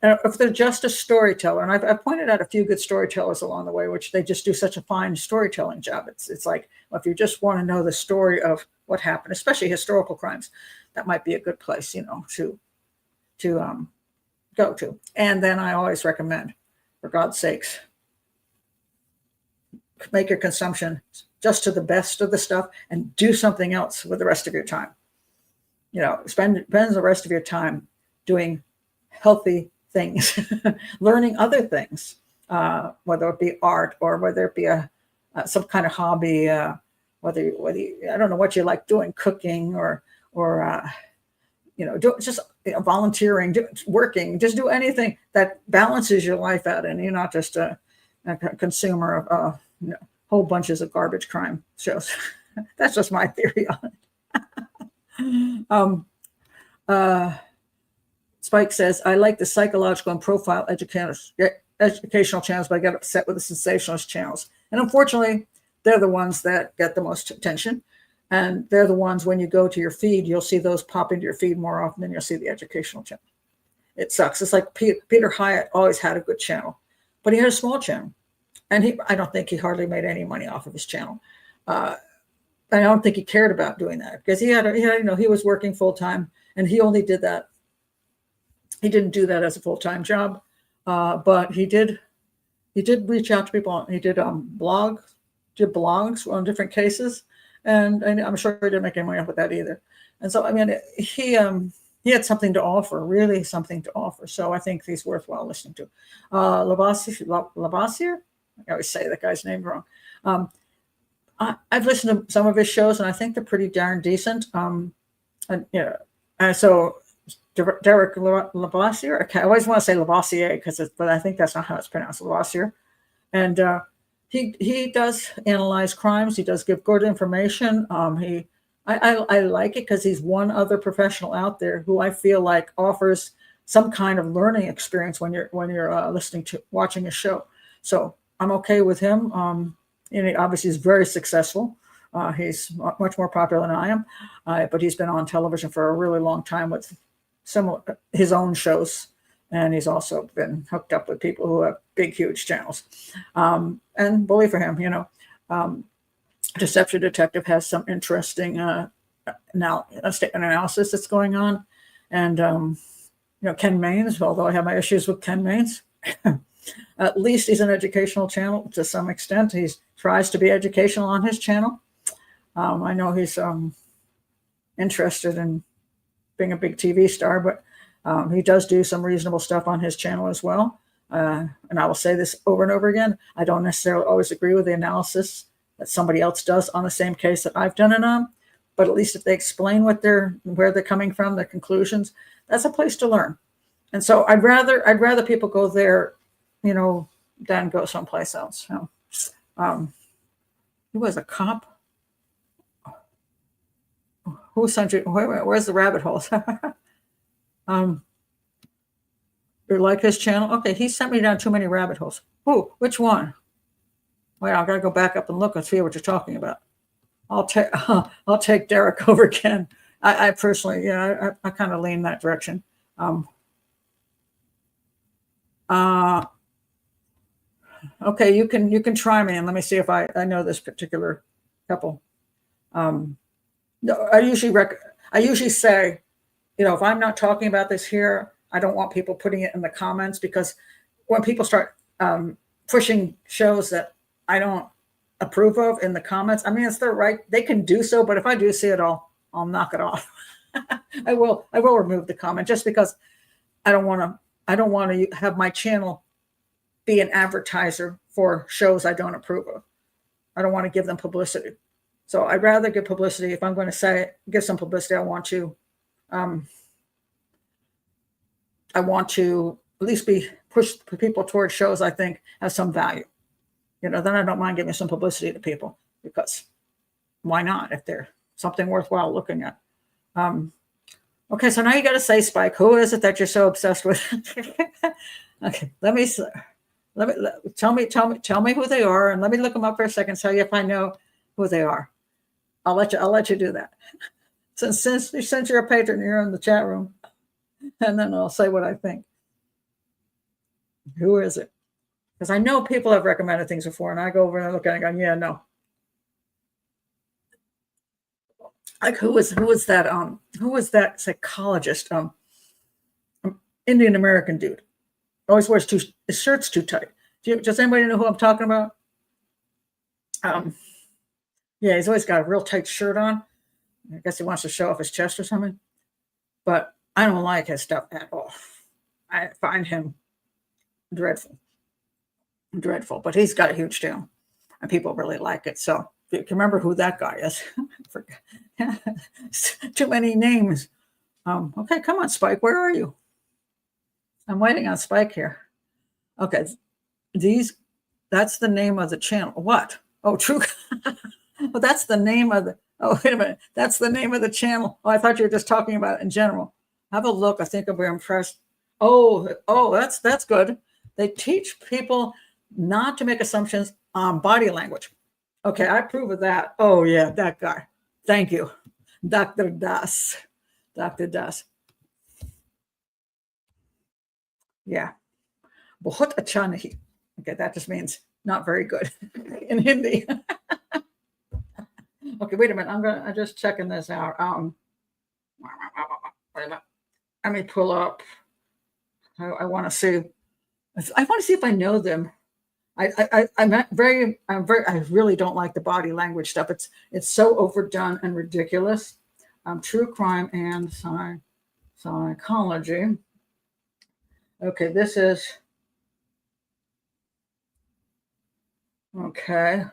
[SPEAKER 1] If they're just a storyteller, and I've pointed out a few good storytellers along the way, which they just do such a fine storytelling job. It's like, well, if you just want to know the story of what happened, especially historical crimes, that might be a good place, to go to. And then I always recommend, for God's sakes, make your consumption just to the best of the stuff and do something else with the rest of your time. Spend the rest of your time doing healthy things, learning other things, whether it be art or whether it be some kind of hobby, whether I don't know what you like doing, cooking or just volunteering, working, just do anything that balances your life out, and you're not just a consumer of whole bunches of garbage crime shows. That's just my theory on it. Spike says, I like the psychological and profile educational channels, but I get upset with the sensationalist channels. And unfortunately, they're the ones that get the most attention. And they're the ones, when you go to your feed, you'll see those pop into your feed more often than you'll see the educational channel. It sucks. It's like Peter Hyatt always had a good channel, but he had a small channel. And I don't think he hardly made any money off of his channel. I don't think he cared about doing that because he was working full time, and he only did that. He didn't do that as a full-time job, but he did reach out to people. He did blogs on different cases, and I'm sure he didn't make any money off with that either. And so, he had something to offer, really something to offer. So I think he's worthwhile listening to. Lavoisier? I always say that guy's name wrong. I've listened to some of his shows, and I think they're pretty darn decent. So Derek Lavoisier. I always want to say Lavoisier but I think that's not how it's pronounced, Lavoisier. And he does analyze crimes. He does give good information. I like it because he's one other professional out there who I feel like offers some kind of learning experience when you're watching a show. So I'm okay with him. He obviously is very successful. He's much more popular than I am, but he's been on television for a really long time with his own shows, and he's also been hooked up with people who have big, huge channels. And bully for him, Deception Detective has some interesting analysis that's going on, and Ken Maines. Although I have my issues with Ken Maines, at least he's an educational channel to some extent. He tries to be educational on his channel. I know he's interested in being a big TV star, but he does do some reasonable stuff on his channel as well. And I will say this over and over again. I don't necessarily always agree with the analysis that somebody else does on the same case that I've done it on, but at least if they explain where they're coming from, their conclusions, that's a place to learn. And so I'd rather people go there, than go someplace else. He was a cop. Who sent you? Where's the rabbit holes? You like his channel? Okay, he sent me down too many rabbit holes. Who? Which one? Wait, I've got to go back up and look and see what you're talking about. I'll take Derek over Ken. I personally, yeah, I kind of lean that direction. Okay, you can try me and let me see if I know this particular couple. No, I usually say, if I'm not talking about this here, I don't want people putting it in the comments, because when people start pushing shows that I don't approve of in the comments, I mean, it's their right. They can do so, but if I do see it, I'll knock it off. I will remove the comment, just because I don't want to have my channel be an advertiser for shows I don't approve of. I don't want to give them publicity. So I'd rather give publicity. If I'm going to give some publicity, I want to at least push people towards shows I think have some value. Then I don't mind giving some publicity to people, because why not, if they're something worthwhile looking at. Okay, so now you got to say, Spike, who is it that you're so obsessed with? Okay, tell me who they are, and let me look them up for a second, tell you if I know who they are. I'll let you do that. Since you're a patron, you're in the chat room, and then I'll say what I think. Who is it? Because I know people have recommended things before, and I go over and I look at it and go, yeah, no. Like who was that psychologist? Indian American dude. Always wears his shirt's too tight. Does anybody know who I'm talking about? Yeah, he's always got a real tight shirt on. I guess he wants to show off his chest or something. But I don't like his stuff at all. I find him dreadful. But he's got a huge channel, and people really like it. So if you can remember who that guy is. Too many names. Okay, come on, Spike. Where are you? I'm waiting on Spike here. Okay, that's the name of the channel. What? Oh, true. Well, that's the name of the. Oh, wait a minute. That's the name of the channel. Oh, I thought you were just talking about it in general. Have a look. I think I'll be impressed. Oh, that's good. They teach people not to make assumptions on body language. Okay, I approve of that. Oh, yeah, that guy. Thank you, Dr. Das. Dr. Das. Yeah. Bahut acha nahi. Okay, that just means not very good in Hindi. Okay, wait a minute. I'm just checking this out. Let me pull up. I want to see. I want to see if I know them. I really don't like the body language stuff. It's so overdone and ridiculous. True crime and psychology. Okay, this is okay.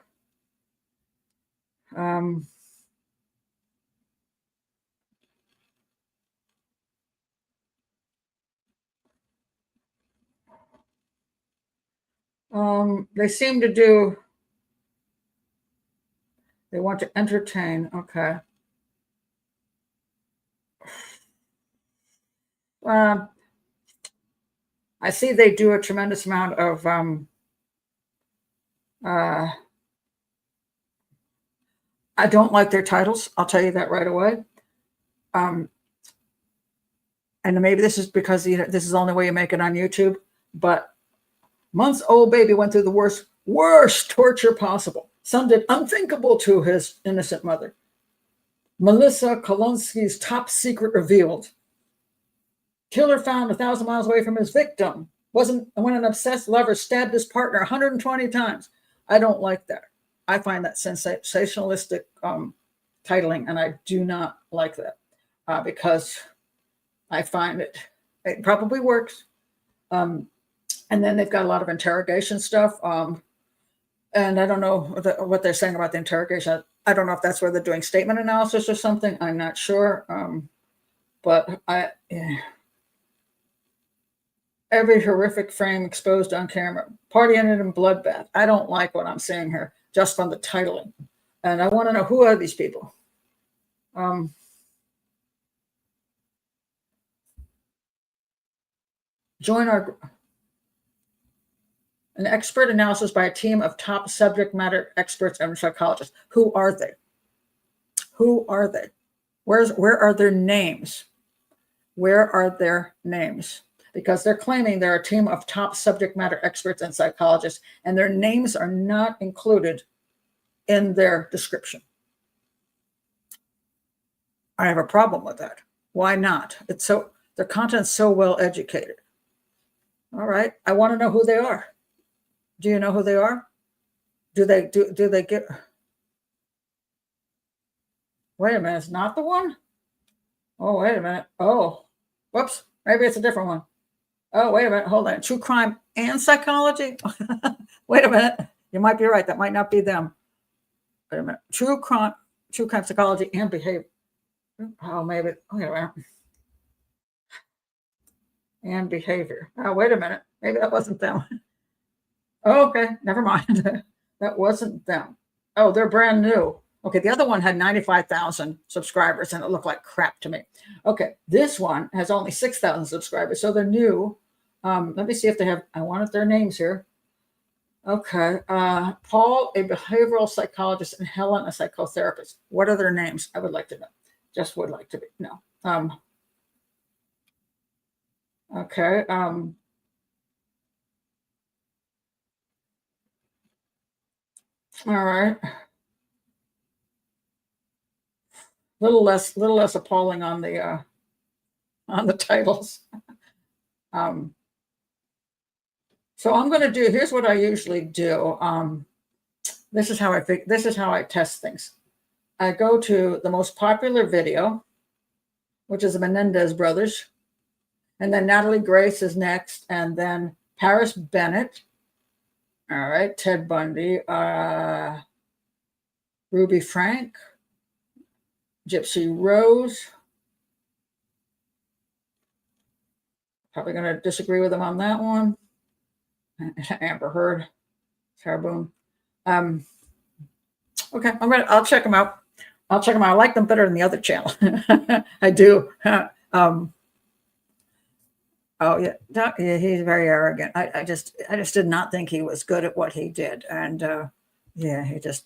[SPEAKER 1] They seem to do. They want to entertain. Okay. I see they do a tremendous amount of I don't like their titles. I'll tell you that right away. And maybe this is because this is the only way you make it on YouTube. But months-old baby went through the worst torture possible. Some did unthinkable to his innocent mother. Melissa Kolonsky's top secret revealed. Killer found 1,000 miles away from his victim. When an obsessed lover stabbed his partner 120 times. I don't like that. I find that sensationalistic titling, and I do not like that because I find it probably works. And then they've got a lot of interrogation stuff. And I don't know what they're saying about the interrogation. I don't know if that's where they're doing statement analysis or something. I'm not sure. But every horrific frame exposed on camera. Party ended in bloodbath. I don't like what I'm seeing here, just from the titling. And I want to know, who are these people? Join our An expert analysis by a team of top subject matter experts and psychologists. Who are they? Who are they? Where are their names? Where are their names? Because they're claiming they're a team of top subject matter experts and psychologists, and their names are not included in their description. I have a problem with that. Why not? It's so, their content's so well educated. All right, I want to know who they are. Do you know who they are? Do they get? Wait a minute, it's not the one? Oh, wait a minute. Oh, whoops, maybe it's a different one. Oh, wait a minute, hold on. True crime and psychology? Wait a minute, you might be right. That might not be them. Wait a minute. True crime, psychology and behavior. Oh, maybe. Wait a minute. And behavior. Oh, wait a minute. Maybe that wasn't them. Oh, okay, never mind. That wasn't them. Oh, they're brand new. Okay, the other one had 95,000 subscribers and it looked like crap to me. Okay, this one has only 6,000 subscribers, so they're new. Let me see if they have, I wanted their names here. Okay, Paul, a behavioral psychologist, and Helen, a psychotherapist. What are their names? I would like to know. Just would like to be, no. Okay, all right. Little less appalling on the titles. So I'm going to do, here's what I usually do. This is how I test things. I go to the most popular video, which is the Menendez brothers, and then Natalie Grace is next, and then Paris Bennett. All right, Ted Bundy, Ruby Frank, Gypsy Rose. Probably going to disagree with them on that one. Amber Heard, Sarah Boone. Okay, I'll check them out. I like them better than the other channel. I do. Oh yeah, he's very arrogant. I just did not think he was good at what he did, and yeah, he just.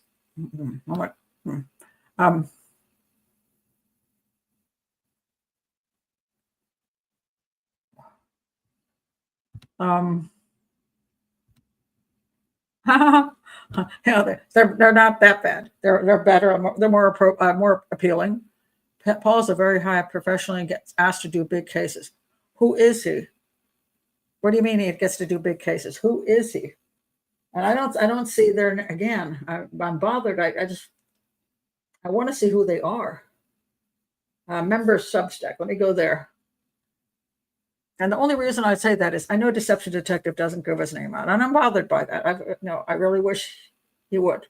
[SPEAKER 1] Yeah, they're not that bad. They're better. They're more appealing. Paul's a very high professional and gets asked to do big cases. Who is he? What do you mean he gets to do big cases? Who is he? And I don't see there again. I'm bothered. I want to see who they are. Member Substack. Let me go there. And the only reason I say that is I know Deception Detective doesn't give his name out, and I'm bothered by that. I really wish he would.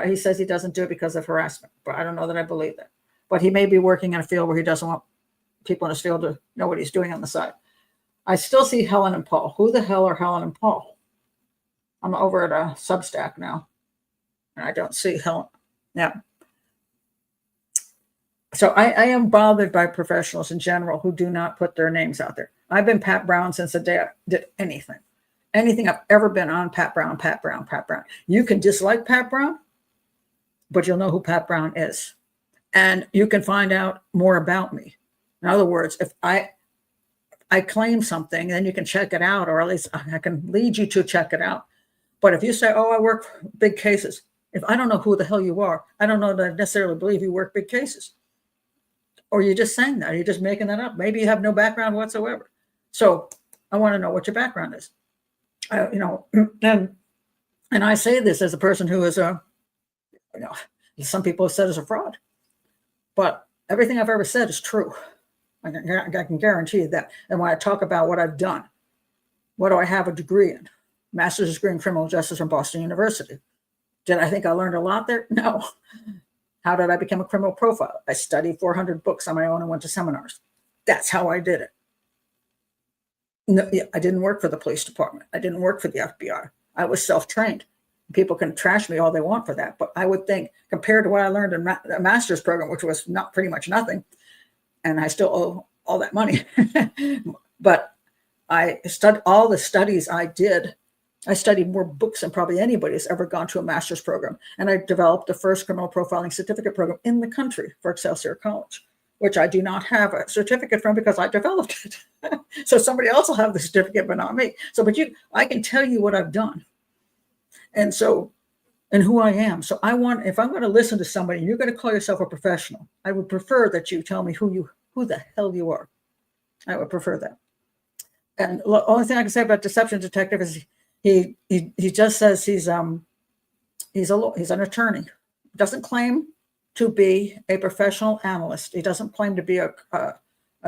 [SPEAKER 1] He says he doesn't do it because of harassment, but I don't know that I believe that. But he may be working in a field where he doesn't want people in his field to know what he's doing on the side. I still see Helen and Paul. Who the hell are Helen and Paul? I'm over at Substack now, and I don't see Helen. Yeah. So I am bothered by professionals in general who do not put their names out there. I've been Pat Brown since the day I did anything. Anything I've ever been on, Pat Brown, Pat Brown, Pat Brown. You can dislike Pat Brown, but you'll know who Pat Brown is. And you can find out more about me. In other words, if I claim something, then you can check it out, or at least I can lead you to check it out. But if you say, oh, I work big cases, if I don't know who the hell you are, I don't know that I necessarily believe you work big cases. Or you're just saying that, you're just making that up. Maybe you have no background whatsoever. So I want to know what your background is. And I say this as a person who is some people have said is a fraud, but everything I've ever said is true. I can guarantee you that. And when I talk about what I've done, what do I have a degree in? Master's degree in criminal justice from Boston University. Did I think I learned a lot there? No. How did I become a criminal profiler? I studied 400 books on my own and went to seminars. That's how I did it. No, I didn't work for the police department. I didn't work for the FBI. I was self-trained. People can trash me all they want for that, but I would think compared to what I learned in a master's program, which was not pretty much nothing, and I still owe all that money, but I studied all the studies I did I studied more books than probably anybody has ever gone to a master's program. And I developed the first criminal profiling certificate program in the country for Excelsior College, which I do not have a certificate from because I developed it. So somebody else will have the certificate, but not me. So, I can tell you what I've done. And who I am. So if I'm going to listen to somebody and you're going to call yourself a professional, I would prefer that you tell me who the hell you are. I would prefer that. And the only thing I can say about deception detective is he just says he's an attorney. Doesn't claim to be a professional analyst. He doesn't claim to be a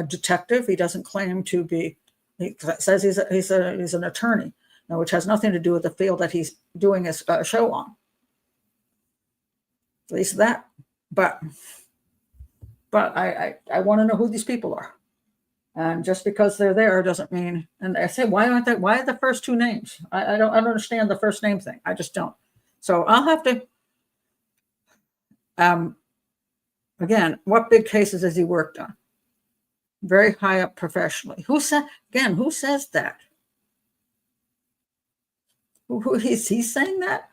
[SPEAKER 1] detective. He doesn't claim to be. He says he's an attorney, which has nothing to do with the field that he's doing his show on. At least that. But I want to know who these people are. And just because they're there doesn't mean, and I say, why are the first two names? I don't understand the first name thing. I just don't. So I'll have to, again, what big cases has he worked on? Very high up professionally. Who says that? Who is he saying that?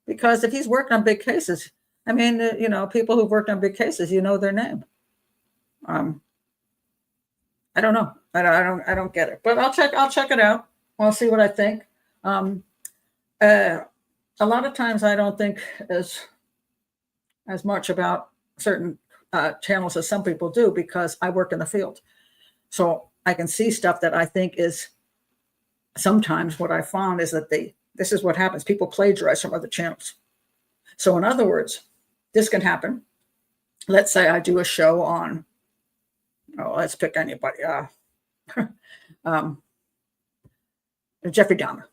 [SPEAKER 1] Because if he's worked on big cases, I mean, people who've worked on big cases, you know their name. I don't know. I don't get it. But I'll check it out. I'll see what I think. A lot of times I don't think as much about certain channels as some people do because I work in the field. So I can see stuff that I think is sometimes what I found is that this is what happens. People plagiarize from other channels. So in other words, this can happen. Let's say I do a show on, let's pick anybody. Jeffrey Dahmer.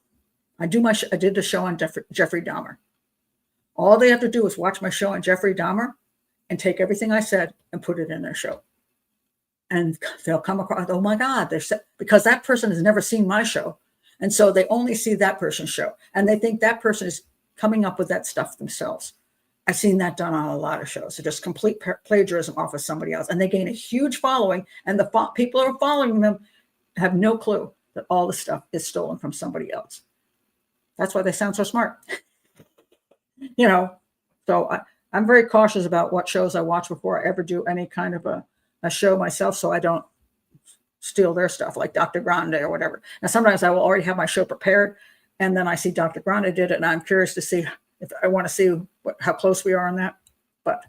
[SPEAKER 1] I did the show on Jeffrey Dahmer. All they have to do is watch my show on Jeffrey Dahmer and take everything I said and put it in their show. And they'll come across, oh my God, because that person has never seen my show. And so they only see that person's show. And they think that person is coming up with that stuff themselves. I've seen that done on a lot of shows. So just complete plagiarism off of somebody else. And they gain a huge following. And the people who are following them have no clue that all the stuff is stolen from somebody else. That's why they sound so smart. So I'm very cautious about what shows I watch before I ever do any kind of a show myself, so I don't steal their stuff, like Dr. Grande or whatever. Now, sometimes I will already have my show prepared, and then I see Dr. Grande did it, and I'm curious to see if I want to see how close we are on that. But,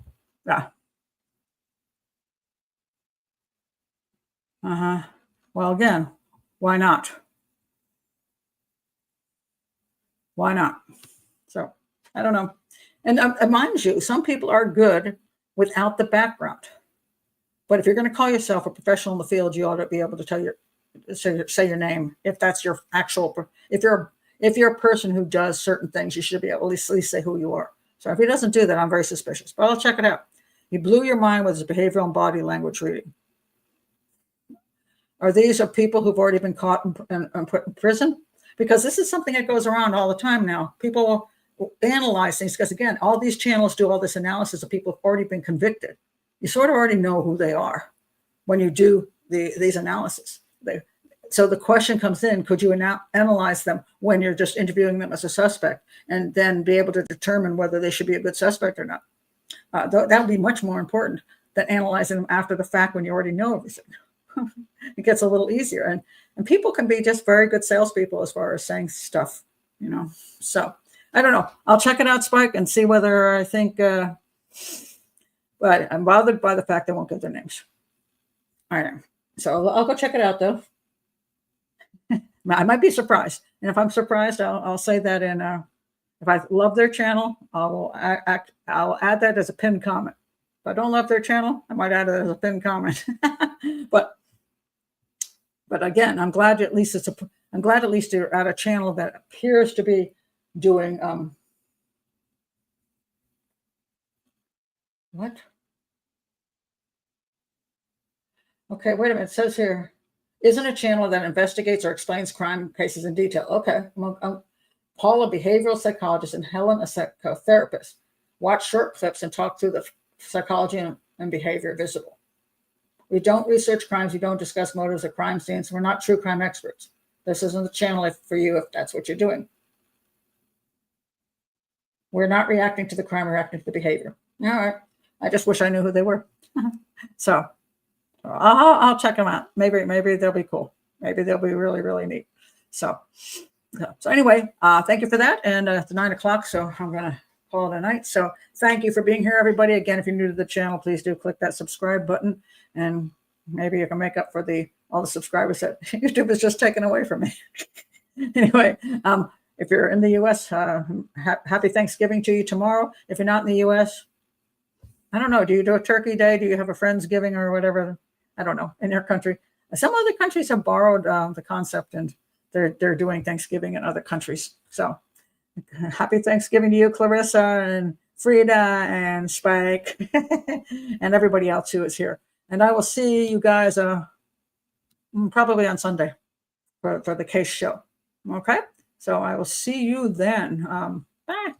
[SPEAKER 1] well, again, why not? Why not? So, I don't know. And mind you, some people are good without the background. But if you're going to call yourself a professional in the field, you ought to be able to say your name. If that's your actual, if you're a person who does certain things, you should be able to at least say who you are. So if he doesn't do that, I'm very suspicious. But I'll check it out. He blew your mind with his behavioral and body language reading. Are these people who've already been caught and put in prison? Because this is something that goes around all the time now. People analyze things because, again, all these channels do all this analysis of people who've already been convicted. You sort of already know who they are when you do these analyses. So the question comes in, could you analyze them when you're just interviewing them as a suspect and then be able to determine whether they should be a good suspect or not? That would be much more important than analyzing them after the fact when you already know everything. It gets a little easier. And people can be just very good salespeople as far as saying stuff, So I don't know. I'll check it out, Spike, and see whether I think... But I'm bothered by the fact they won't give their names. All right. So I'll go check it out, though. I might be surprised. And if I'm surprised, I'll say that in, if I love their channel, I'll add that as a pinned comment. If I don't love their channel, I might add it as a pinned comment. But again, I'm glad at least you're at a channel that appears to be doing, what? Okay, wait a minute. It says here, isn't a channel that investigates or explains crime cases in detail. Okay. Paul, a behavioral psychologist, and Helen, a psychotherapist. Watch short clips and talk through the psychology and behavior visible. We don't research crimes. We don't discuss motives of crime scenes. We're not true crime experts. This isn't the channel for you if that's what you're doing. We're not reacting to the crime, we're reacting to the behavior. All right. I just wish I knew who they were. So I'll check them out. Maybe they'll be cool. Maybe they'll be really, really neat. So anyway, thank you for that. And it's 9 o'clock, so I'm going to call it a night. So thank you for being here, everybody. Again, if you're new to the channel, please do click that subscribe button, and maybe you can make up for all the subscribers that YouTube has just taken away from me. Anyway, if you're in the U.S., happy Thanksgiving to you tomorrow. If you're not in the U.S., I don't know. Do you do a Turkey Day? Do you have a Friendsgiving or whatever? I don't know. In your country, some other countries have borrowed the concept, and they're doing Thanksgiving in other countries. So happy Thanksgiving to you, Clarissa and Frida and Spike and everybody else who is here. And I will see you guys probably on Sunday for the case show. Okay. So I will see you then. Bye.